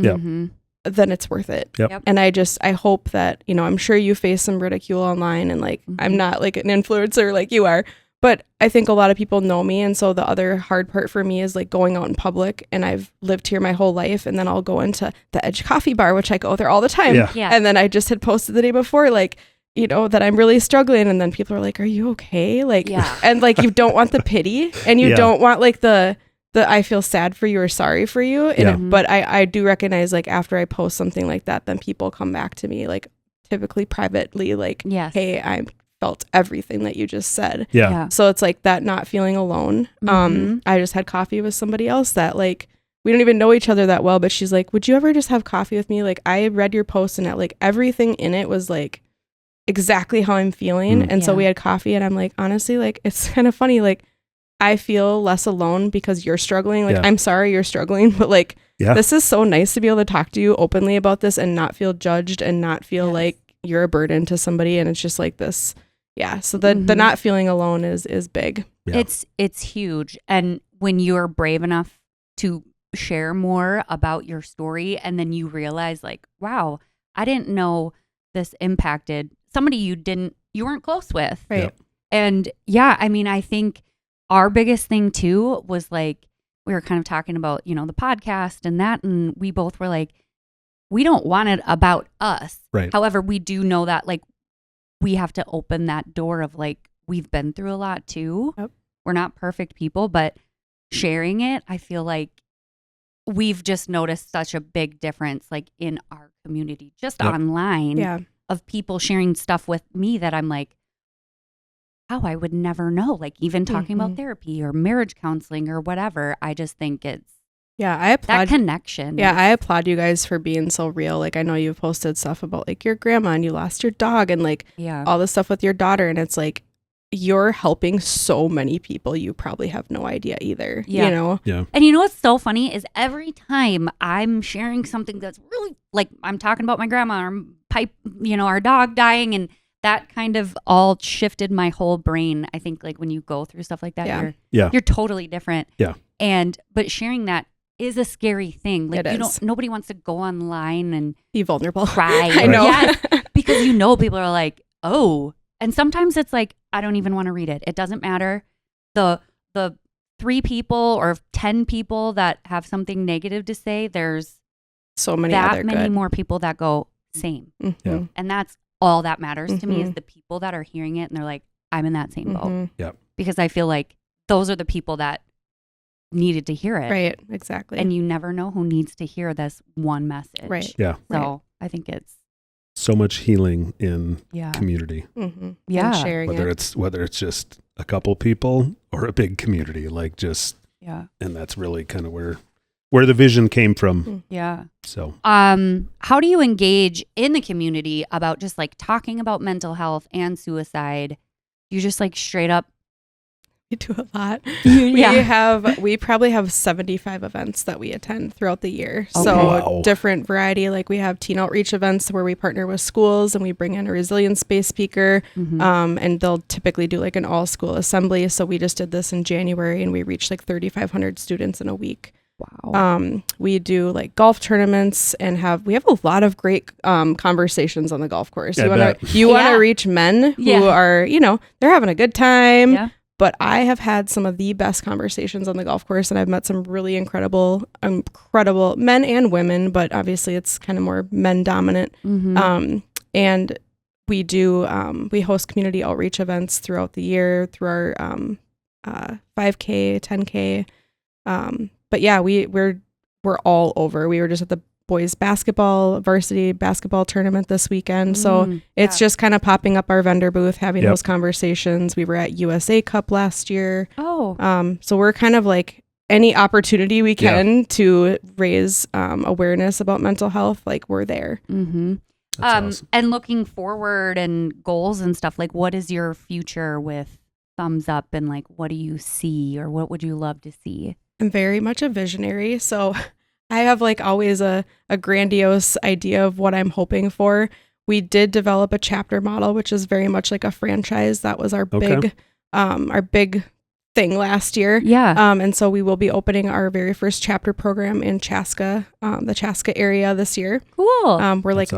[SPEAKER 3] then it's worth it. And I hope that, you know, I'm sure you face some ridicule online and like, I'm not like an influencer like you are, but I think a lot of people know me. And so the other hard part for me is like going out in public, and I've lived here my whole life. And then I'll go into the Edge Coffee Bar, which I go there all the time. And then I just had posted the day before, like, you know, that I'm really struggling. And then people are like, are you okay? Like, and like, you don't want the pity and you don't want like the I feel sad for you or sorry for you. But I do recognize like after I post something like that, then people come back to me like typically privately, like, hey, I felt everything that you just said. So it's like that not feeling alone. I just had coffee with somebody else that like we don't even know each other that well, but she's like, would you ever just have coffee with me? Like, I read your post and like everything in it was like exactly how I'm feeling. And so we had coffee and I'm like, honestly, like, it's kind of funny. Like, I feel less alone because you're struggling. Like, I'm sorry you're struggling, but like, this is so nice to be able to talk to you openly about this and not feel judged and not feel like you're a burden to somebody. And it's just like this. Yeah. So the not feeling alone is big.
[SPEAKER 1] Yeah. It's huge. And when you're brave enough to share more about your story and then you realize like, wow, I didn't know this impacted somebody you weren't close with.
[SPEAKER 3] Right.
[SPEAKER 2] Yep.
[SPEAKER 1] And I mean, I think our biggest thing too was like, we were kind of talking about, the podcast and that, and we both were like, we don't want it about us.
[SPEAKER 2] Right.
[SPEAKER 1] However, we do know that like we have to open that door of like, we've been through a lot too.
[SPEAKER 3] Yep.
[SPEAKER 1] We're not perfect people, but sharing it, I feel like we've just noticed such a big difference like in our community, just online of people sharing stuff with me that I'm like, oh, I would never know. Like even talking about therapy or marriage counseling or whatever. I just think it's
[SPEAKER 3] I applaud
[SPEAKER 1] that connection.
[SPEAKER 3] Yeah, I applaud you guys for being so real. Like I know you've posted stuff about like your grandma and you lost your dog and like all this stuff with your daughter. And it's like you're helping so many people you probably have no idea either. You know?
[SPEAKER 2] Yeah.
[SPEAKER 1] And you know what's so funny is every time I'm sharing something that's really like I'm talking about my grandma or our dog dying and that kind of all shifted my whole brain. I think like when you go through stuff like that, you're totally different.
[SPEAKER 2] Yeah.
[SPEAKER 1] But sharing that is a scary thing. Like nobody wants to go online and
[SPEAKER 3] be vulnerable.
[SPEAKER 1] Cry.
[SPEAKER 3] I know.
[SPEAKER 1] Yes, because people are like, oh. And sometimes it's like, I don't even want to read it. It doesn't matter. The 3 people or 10 people that have something negative to say, there's
[SPEAKER 3] so many
[SPEAKER 1] more people that go same.
[SPEAKER 3] Mm-hmm.
[SPEAKER 2] Yeah.
[SPEAKER 1] And that's all that matters to me is the people that are hearing it and they're like, I'm in that same boat.
[SPEAKER 2] Yeah.
[SPEAKER 1] Because I feel like those are the people that needed to hear it.
[SPEAKER 3] Right. Exactly.
[SPEAKER 1] And you never know who needs to hear this one message.
[SPEAKER 3] Right.
[SPEAKER 2] Yeah.
[SPEAKER 1] So I think it's
[SPEAKER 2] so much healing in community.
[SPEAKER 3] Mm-hmm.
[SPEAKER 1] Yeah.
[SPEAKER 3] And sharing
[SPEAKER 2] whether it's just a couple people or a big community, like just and that's really kind of where the vision came from.
[SPEAKER 1] Yeah.
[SPEAKER 2] So,
[SPEAKER 1] how do you engage in the community about just like talking about mental health and suicide? You just like straight up.
[SPEAKER 3] We do a lot. We probably have 75 events that we attend throughout the year.
[SPEAKER 1] Okay.
[SPEAKER 3] So different variety. Like we have teen outreach events where we partner with schools and we bring in a resilience-based speaker. And they'll typically do like an all-school assembly. So we just did this in January and we reached like 3,500 students in a week.
[SPEAKER 1] Wow.
[SPEAKER 3] We do like golf tournaments and we have a lot of great conversations on the golf course. You want to reach men who are, they're having a good time.
[SPEAKER 1] Yeah.
[SPEAKER 3] But I have had some of the best conversations on the golf course and I've met some really incredible men and women, but obviously it's kind of more men dominant. And we host community outreach events throughout the year through our 5K, 10K. But yeah, we're all over. We were just at the boys varsity basketball tournament this weekend. So it's just kind of popping up our vendor booth, having those conversations. We were at USA Cup last year. So we're kind of like any opportunity we can to raise awareness about mental health, like we're there.
[SPEAKER 2] Awesome.
[SPEAKER 1] And looking forward and goals and stuff, like what is your future with Thumbs Up and like what do you see or what would you love to see?
[SPEAKER 3] I'm very much a visionary. So I have like always a grandiose idea of what I'm hoping for. We did develop a chapter model, which is very much like a franchise. That was our big thing last year.
[SPEAKER 1] Yeah.
[SPEAKER 3] And so we will be opening our very first chapter program in Chaska, the Chaska area this year.
[SPEAKER 1] Cool.
[SPEAKER 3] We're like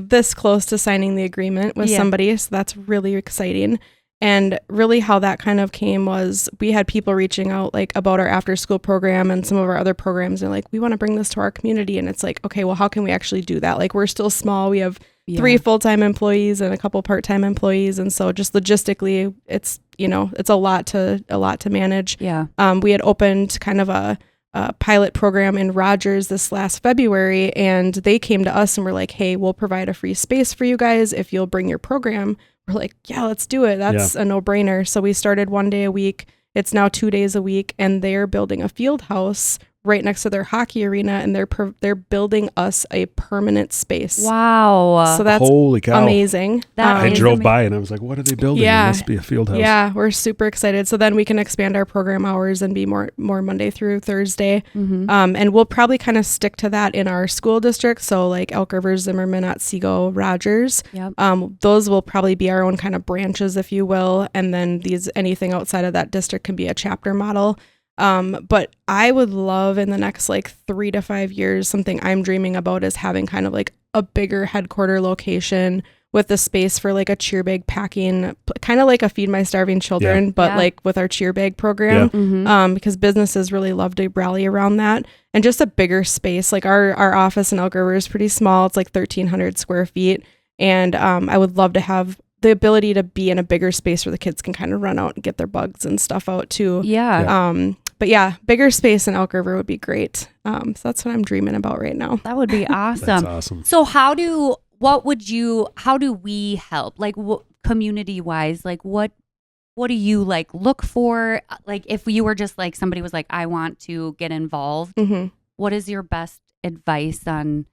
[SPEAKER 3] this close to signing the agreement with somebody. So that's really exciting. And really how that kind of came was we had people reaching out like about our after school program and some of our other programs. And like, we want to bring this to our community. And it's like, okay, well, how can we actually do that? Like, we're still small. We have 3 full-time employees and a couple part-time employees. And so just logistically, it's a lot to manage.
[SPEAKER 1] Yeah.
[SPEAKER 3] We had opened kind of a pilot program in Rogers this last February, and they came to us and were like, hey, we'll provide a free space for you guys if you'll bring your program. We're like, yeah, let's do it. That's a no-brainer. So we started 1 day a week. It's now 2 days a week, and they're building a field house right next to their hockey arena, and they're building us a permanent space.
[SPEAKER 1] Wow.
[SPEAKER 3] So that's
[SPEAKER 2] holy cow.
[SPEAKER 3] amazing.
[SPEAKER 2] I drove by and I was like, what are they building?
[SPEAKER 3] Yeah.
[SPEAKER 2] It must be a field house.
[SPEAKER 3] Yeah, we're super excited. So then we can expand our program hours and be more Monday through Thursday. And we'll probably kind of stick to that in our school district. So like Elk River, Zimmerman, Otsego, Rogers.
[SPEAKER 1] Yep.
[SPEAKER 3] Those will probably be our own kind of branches, if you will. And then anything outside of that district can be a chapter model. But I would love in the next like 3 to 5 years, something I'm dreaming about is having kind of like a bigger headquarter location with the space for like a cheer bag packing, kind of like a Feed My Starving Children, but like with our cheer bag program, because businesses really love to rally around that, and just a bigger space. Like our office in Elk River is pretty small. It's like 1,300 square feet. And I would love to have the ability to be in a bigger space where the kids can kind of run out and get their bugs and stuff out too. But yeah, bigger space in Elk River would be great. So that's what I'm dreaming about right now.
[SPEAKER 1] That would be awesome.
[SPEAKER 2] That's awesome.
[SPEAKER 1] So how do we help? Like community wise, like what do you like look for? Like if you were just like, somebody was like, I want to get involved. What is your best advice on?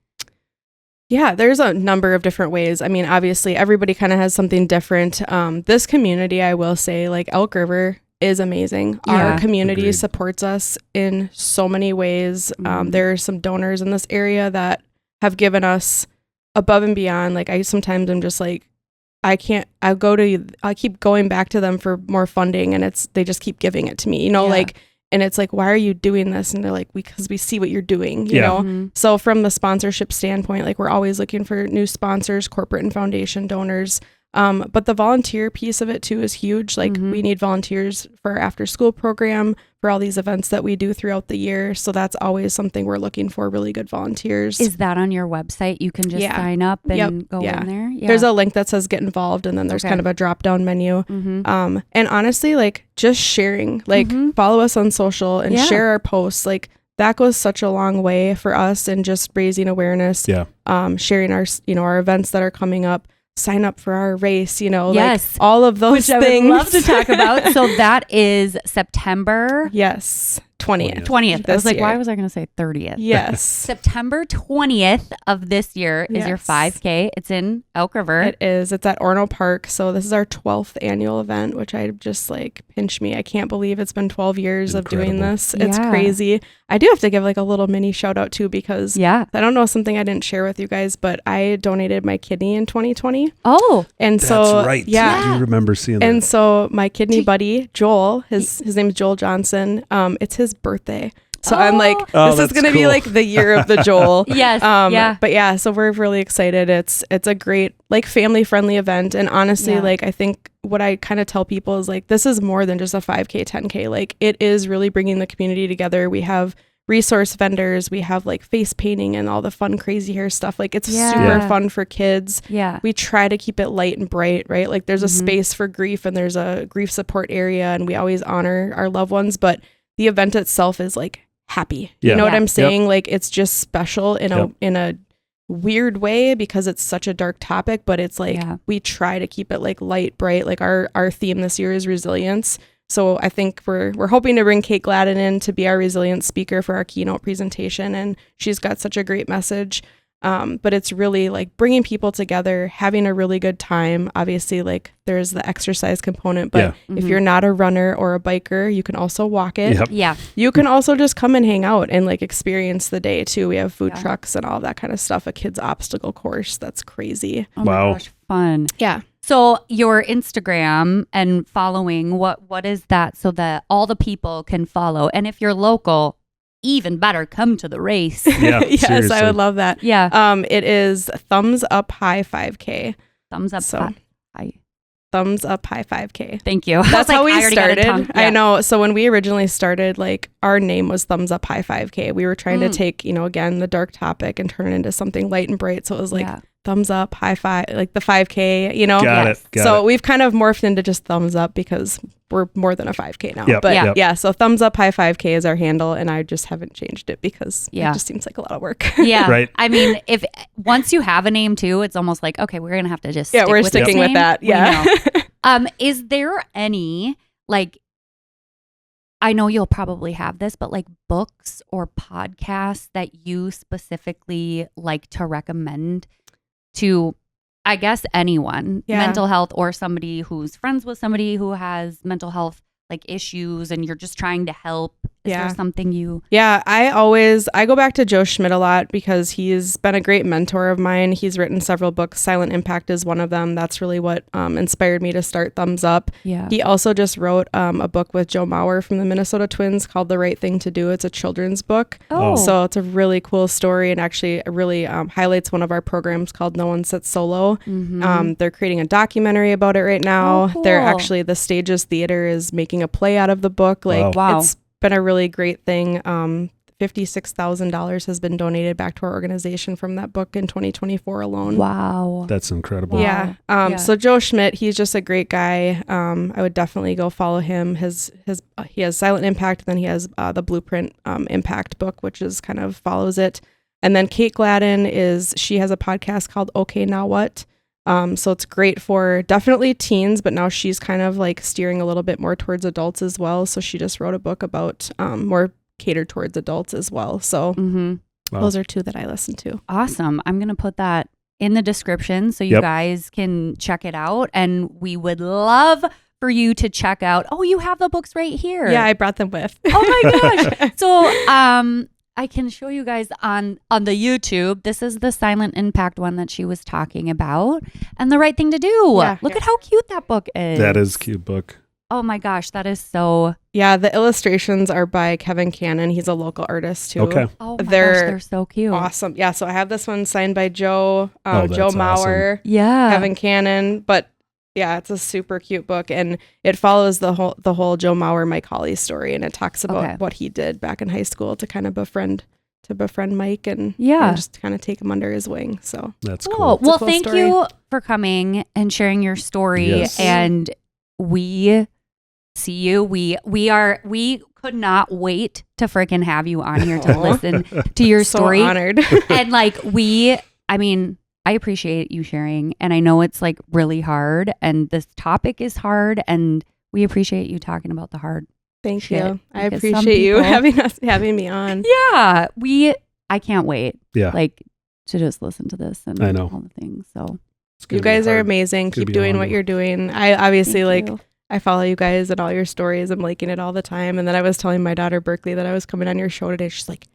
[SPEAKER 3] Yeah, there's a number of different ways. I mean, obviously everybody kind of has something different. This community, I will say, like Elk River is amazing. Our community supports us in so many ways. There are some donors in this area that have given us above and beyond. Like sometimes I'm just like, I keep going back to them for more funding, and they just keep giving it to me, and it's like, why are you doing this? And they're like, because we see what you're doing, you know? So from the sponsorship standpoint, like we're always looking for new sponsors, corporate and foundation donors. But the volunteer piece of it too is huge. Like we need volunteers for our after school program, for all these events that we do throughout the year. So that's always something we're looking for, really good volunteers.
[SPEAKER 1] Is that on your website? You can just sign up and go in there? Yeah.
[SPEAKER 3] There's a link that says get involved, and then there's kind of a drop down menu. And honestly, like just sharing, like follow us on social and share our posts. Like that goes such a long way for us, and just raising awareness, sharing our events that are coming up. Sign up for our race, like all of those
[SPEAKER 1] things.
[SPEAKER 3] I
[SPEAKER 1] would love to talk about. So that is September
[SPEAKER 3] 20th.
[SPEAKER 1] I was like,
[SPEAKER 3] year.
[SPEAKER 1] why was I going to say 30th?
[SPEAKER 3] Yes.
[SPEAKER 1] September 20th of this year is your 5K. It's in Elk River.
[SPEAKER 3] It is. It's at Orno Park. So this is our 12th annual event, which I just like pinch me. I can't believe it's been 12 years of doing this. It's crazy. I do have to give like a little mini shout out too, because I don't know, something I didn't share with you guys, but I donated my kidney in 2020.
[SPEAKER 1] Oh,
[SPEAKER 3] and so
[SPEAKER 2] that's right.
[SPEAKER 3] Yeah.
[SPEAKER 2] I do remember seeing that.
[SPEAKER 3] And so my kidney buddy, Joel, his name is Joel Johnson. It's his birthday. So I'm like, this is going to be like the year of the Joel. But yeah, so we're really excited. It's a great, like, family friendly event. And honestly, like, I think what I kind of tell people is like, this is more than just a 5K, 10K. Like, it is really bringing the community together. We have resource vendors. We have like face painting and all the fun, crazy hair stuff. Like, it's super fun for kids. We try to keep it light and bright, right? Like, there's a space for grief, and there's a grief support area, and we always honor our loved ones. But the event itself is like happy. You know what I'm saying? Like, it's just special in a weird way, because it's such a dark topic, but it's like we try to keep it like light, bright. Like our theme this year is resilience. So I think we're hoping to bring Kate Gladden in to be our resilience speaker for our keynote presentation, and she's got such a great message. But it's really like bringing people together, having a really good time. Obviously, like, there's the exercise component, but if you're not a runner or a biker, you can also walk it. You can also just come and hang out and like experience the day too. We have food trucks and all that kind of stuff. A kid's obstacle course. That's crazy.
[SPEAKER 1] Oh my gosh, fun.
[SPEAKER 3] Yeah.
[SPEAKER 1] So your Instagram and following, what is that, so that all the people can follow? And if you're local, even better, come to the race.
[SPEAKER 3] Yes,
[SPEAKER 2] seriously.
[SPEAKER 3] I would love that. It is Thumbs Up High 5K.
[SPEAKER 1] Thumbs up high.
[SPEAKER 3] Thumbs Up High 5K.
[SPEAKER 1] Thank you.
[SPEAKER 3] That's how we started. I know. So when we originally started, like, our name was Thumbs Up High 5K. We were trying to take, again, the dark topic and turn it into something light and bright. So it was like thumbs up, high five, like the 5K,
[SPEAKER 2] Got it.
[SPEAKER 3] So we've kind of morphed into just thumbs up, because we're more than a 5K now. So Thumbs Up High 5K is our handle, and I just haven't changed it because it just seems like a lot of work.
[SPEAKER 2] Right.
[SPEAKER 1] I mean, if once you have a name too, it's almost like, okay, we're gonna have to just
[SPEAKER 3] we're sticking with that.
[SPEAKER 1] Is there any, like, I know you'll probably have this, but like books or podcasts that you specifically like to recommend to, I guess, anyone, mental health, or somebody who's friends with somebody who has mental health like issues and you're just trying to help. Is there something you...
[SPEAKER 3] Yeah, I go back to Joe Schmidt a lot because he's been a great mentor of mine. He's written several books. Silent Impact is one of them. That's really what inspired me to start Thumbs Up.
[SPEAKER 1] Yeah.
[SPEAKER 3] He also just wrote a book with Joe Mauer from the Minnesota Twins called The Right Thing to Do. It's a children's book.
[SPEAKER 1] Oh.
[SPEAKER 3] So it's a really cool story and actually really highlights one of our programs called No One Sits Solo.
[SPEAKER 1] Mm-hmm.
[SPEAKER 3] They're creating a documentary about it right now.
[SPEAKER 1] Oh, cool.
[SPEAKER 3] They're actually, the Stages Theater is making a play out of the book. Like,
[SPEAKER 1] wow.
[SPEAKER 3] It's been a really great thing. $56,000 has been donated back to our organization from that book in 2024 alone.
[SPEAKER 1] Wow.
[SPEAKER 2] That's incredible.
[SPEAKER 3] Yeah. So Joe Schmidt, he's just a great guy. I would definitely go follow him. He has Silent Impact, and then he has the Blueprint Impact book, which is kind of follows it. And then Kate Gladden she has a podcast called Okay Now What? So it's great for definitely teens, but now she's kind of like steering a little bit more towards adults as well. So she just wrote a book about more catered towards adults as well. So those are two that I listen to.
[SPEAKER 1] Awesome. I'm going to put that in the description so you guys can check it out. And we would love for you to check out. Oh, you have the books right here.
[SPEAKER 3] Yeah, I brought them with.
[SPEAKER 1] Oh my gosh. So I can show you guys on the YouTube. This is the Silent Impact one that she was talking about. And The Right Thing to Do.
[SPEAKER 3] Yeah,
[SPEAKER 1] Look at how cute that book is.
[SPEAKER 2] That is a cute book.
[SPEAKER 1] Oh my gosh, that is so...
[SPEAKER 3] Yeah, the illustrations are by Kevin Cannon. He's a local artist too.
[SPEAKER 2] Okay.
[SPEAKER 1] Oh my gosh, they're so cute.
[SPEAKER 3] Awesome. Yeah, so I have this one signed by Joe, Joe Mauer,
[SPEAKER 2] awesome.
[SPEAKER 1] Yeah.
[SPEAKER 3] Kevin Cannon. But yeah, it's a super cute book, and it follows the whole Joe Mauer, Mike Hawley story, and it talks about what he did back in high school to kind of befriend Mike and just kind of take him under his wing. So
[SPEAKER 2] that's cool.
[SPEAKER 1] Well, thank you for coming and sharing your story.
[SPEAKER 2] Yes.
[SPEAKER 1] And we see you. We could not wait to freaking have you on here to listen to your story.
[SPEAKER 3] So honored.
[SPEAKER 1] And like I appreciate you sharing, and I know it's like really hard, and this topic is hard, and we appreciate you talking about the hard.
[SPEAKER 3] Thank
[SPEAKER 1] shit,
[SPEAKER 3] you. I
[SPEAKER 1] because
[SPEAKER 3] appreciate you having me on.
[SPEAKER 1] Yeah, I can't wait.
[SPEAKER 2] Yeah,
[SPEAKER 1] like to just listen to this and
[SPEAKER 2] I know
[SPEAKER 1] all the things. So
[SPEAKER 3] you guys are amazing. Keep doing what you're doing. I obviously I follow you guys and all your stories. I'm liking it all the time. And then I was telling my daughter Berkeley that I was coming on your show today. She's like,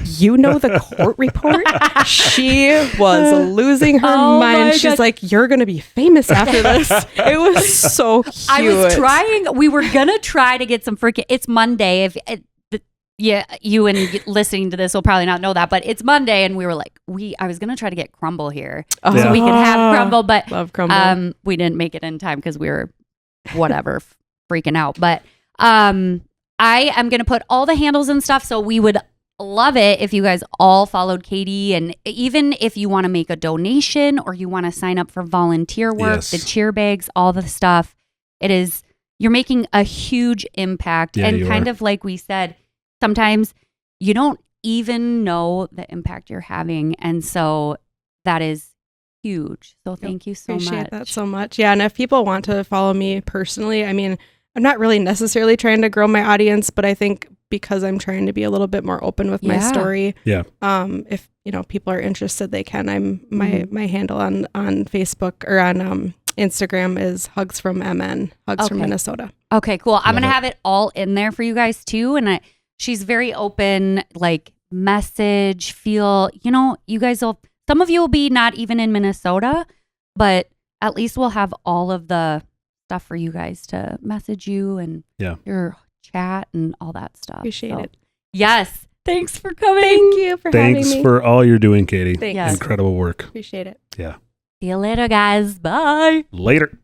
[SPEAKER 3] you know the court report? She was losing her mind. She's like, you're going to be famous after this. It was so cute.
[SPEAKER 1] I was trying. We were going to try to get some freaking... It's Monday. You and listening to this will probably not know that, but it's Monday, and we were like, I was going to try to get Crumble here so we could have Crumble, but
[SPEAKER 3] love Crumble.
[SPEAKER 1] We didn't make it in time because we were whatever freaking out. But I am going to put all the handles and stuff, so we would love it if you guys all followed Katie, and even if you want to make a donation or you want to sign up for volunteer work, the cheer bags, all the stuff, you're making a huge impact. And kind of like we said, sometimes you don't even know the impact you're having, and so that is huge. So thank you so much.
[SPEAKER 3] Appreciate that so much. Yeah, and if people want to follow me personally, I mean, I'm not really necessarily trying to grow my audience, but I think because I'm trying to be a little bit more open with my story.
[SPEAKER 2] Yeah.
[SPEAKER 3] If people are interested, they can. I'm my handle on Facebook or on Instagram is Hugs from MN, Hugs from Minnesota.
[SPEAKER 1] Okay, cool. I'm gonna have it all in there for you guys too. And she's very open, like message, feel. You guys will. Some of you will be not even in Minnesota, but at least we'll have all of the stuff for you guys to message you and your chat and all that stuff.
[SPEAKER 3] Appreciate it.
[SPEAKER 1] Yes. Thanks for coming.
[SPEAKER 3] Thank you for having me.
[SPEAKER 2] Thanks for all you're doing, Katie.
[SPEAKER 3] Thanks.
[SPEAKER 1] Yes.
[SPEAKER 2] Incredible work.
[SPEAKER 3] Appreciate it.
[SPEAKER 2] Yeah.
[SPEAKER 1] See you later, guys. Bye.
[SPEAKER 2] Later.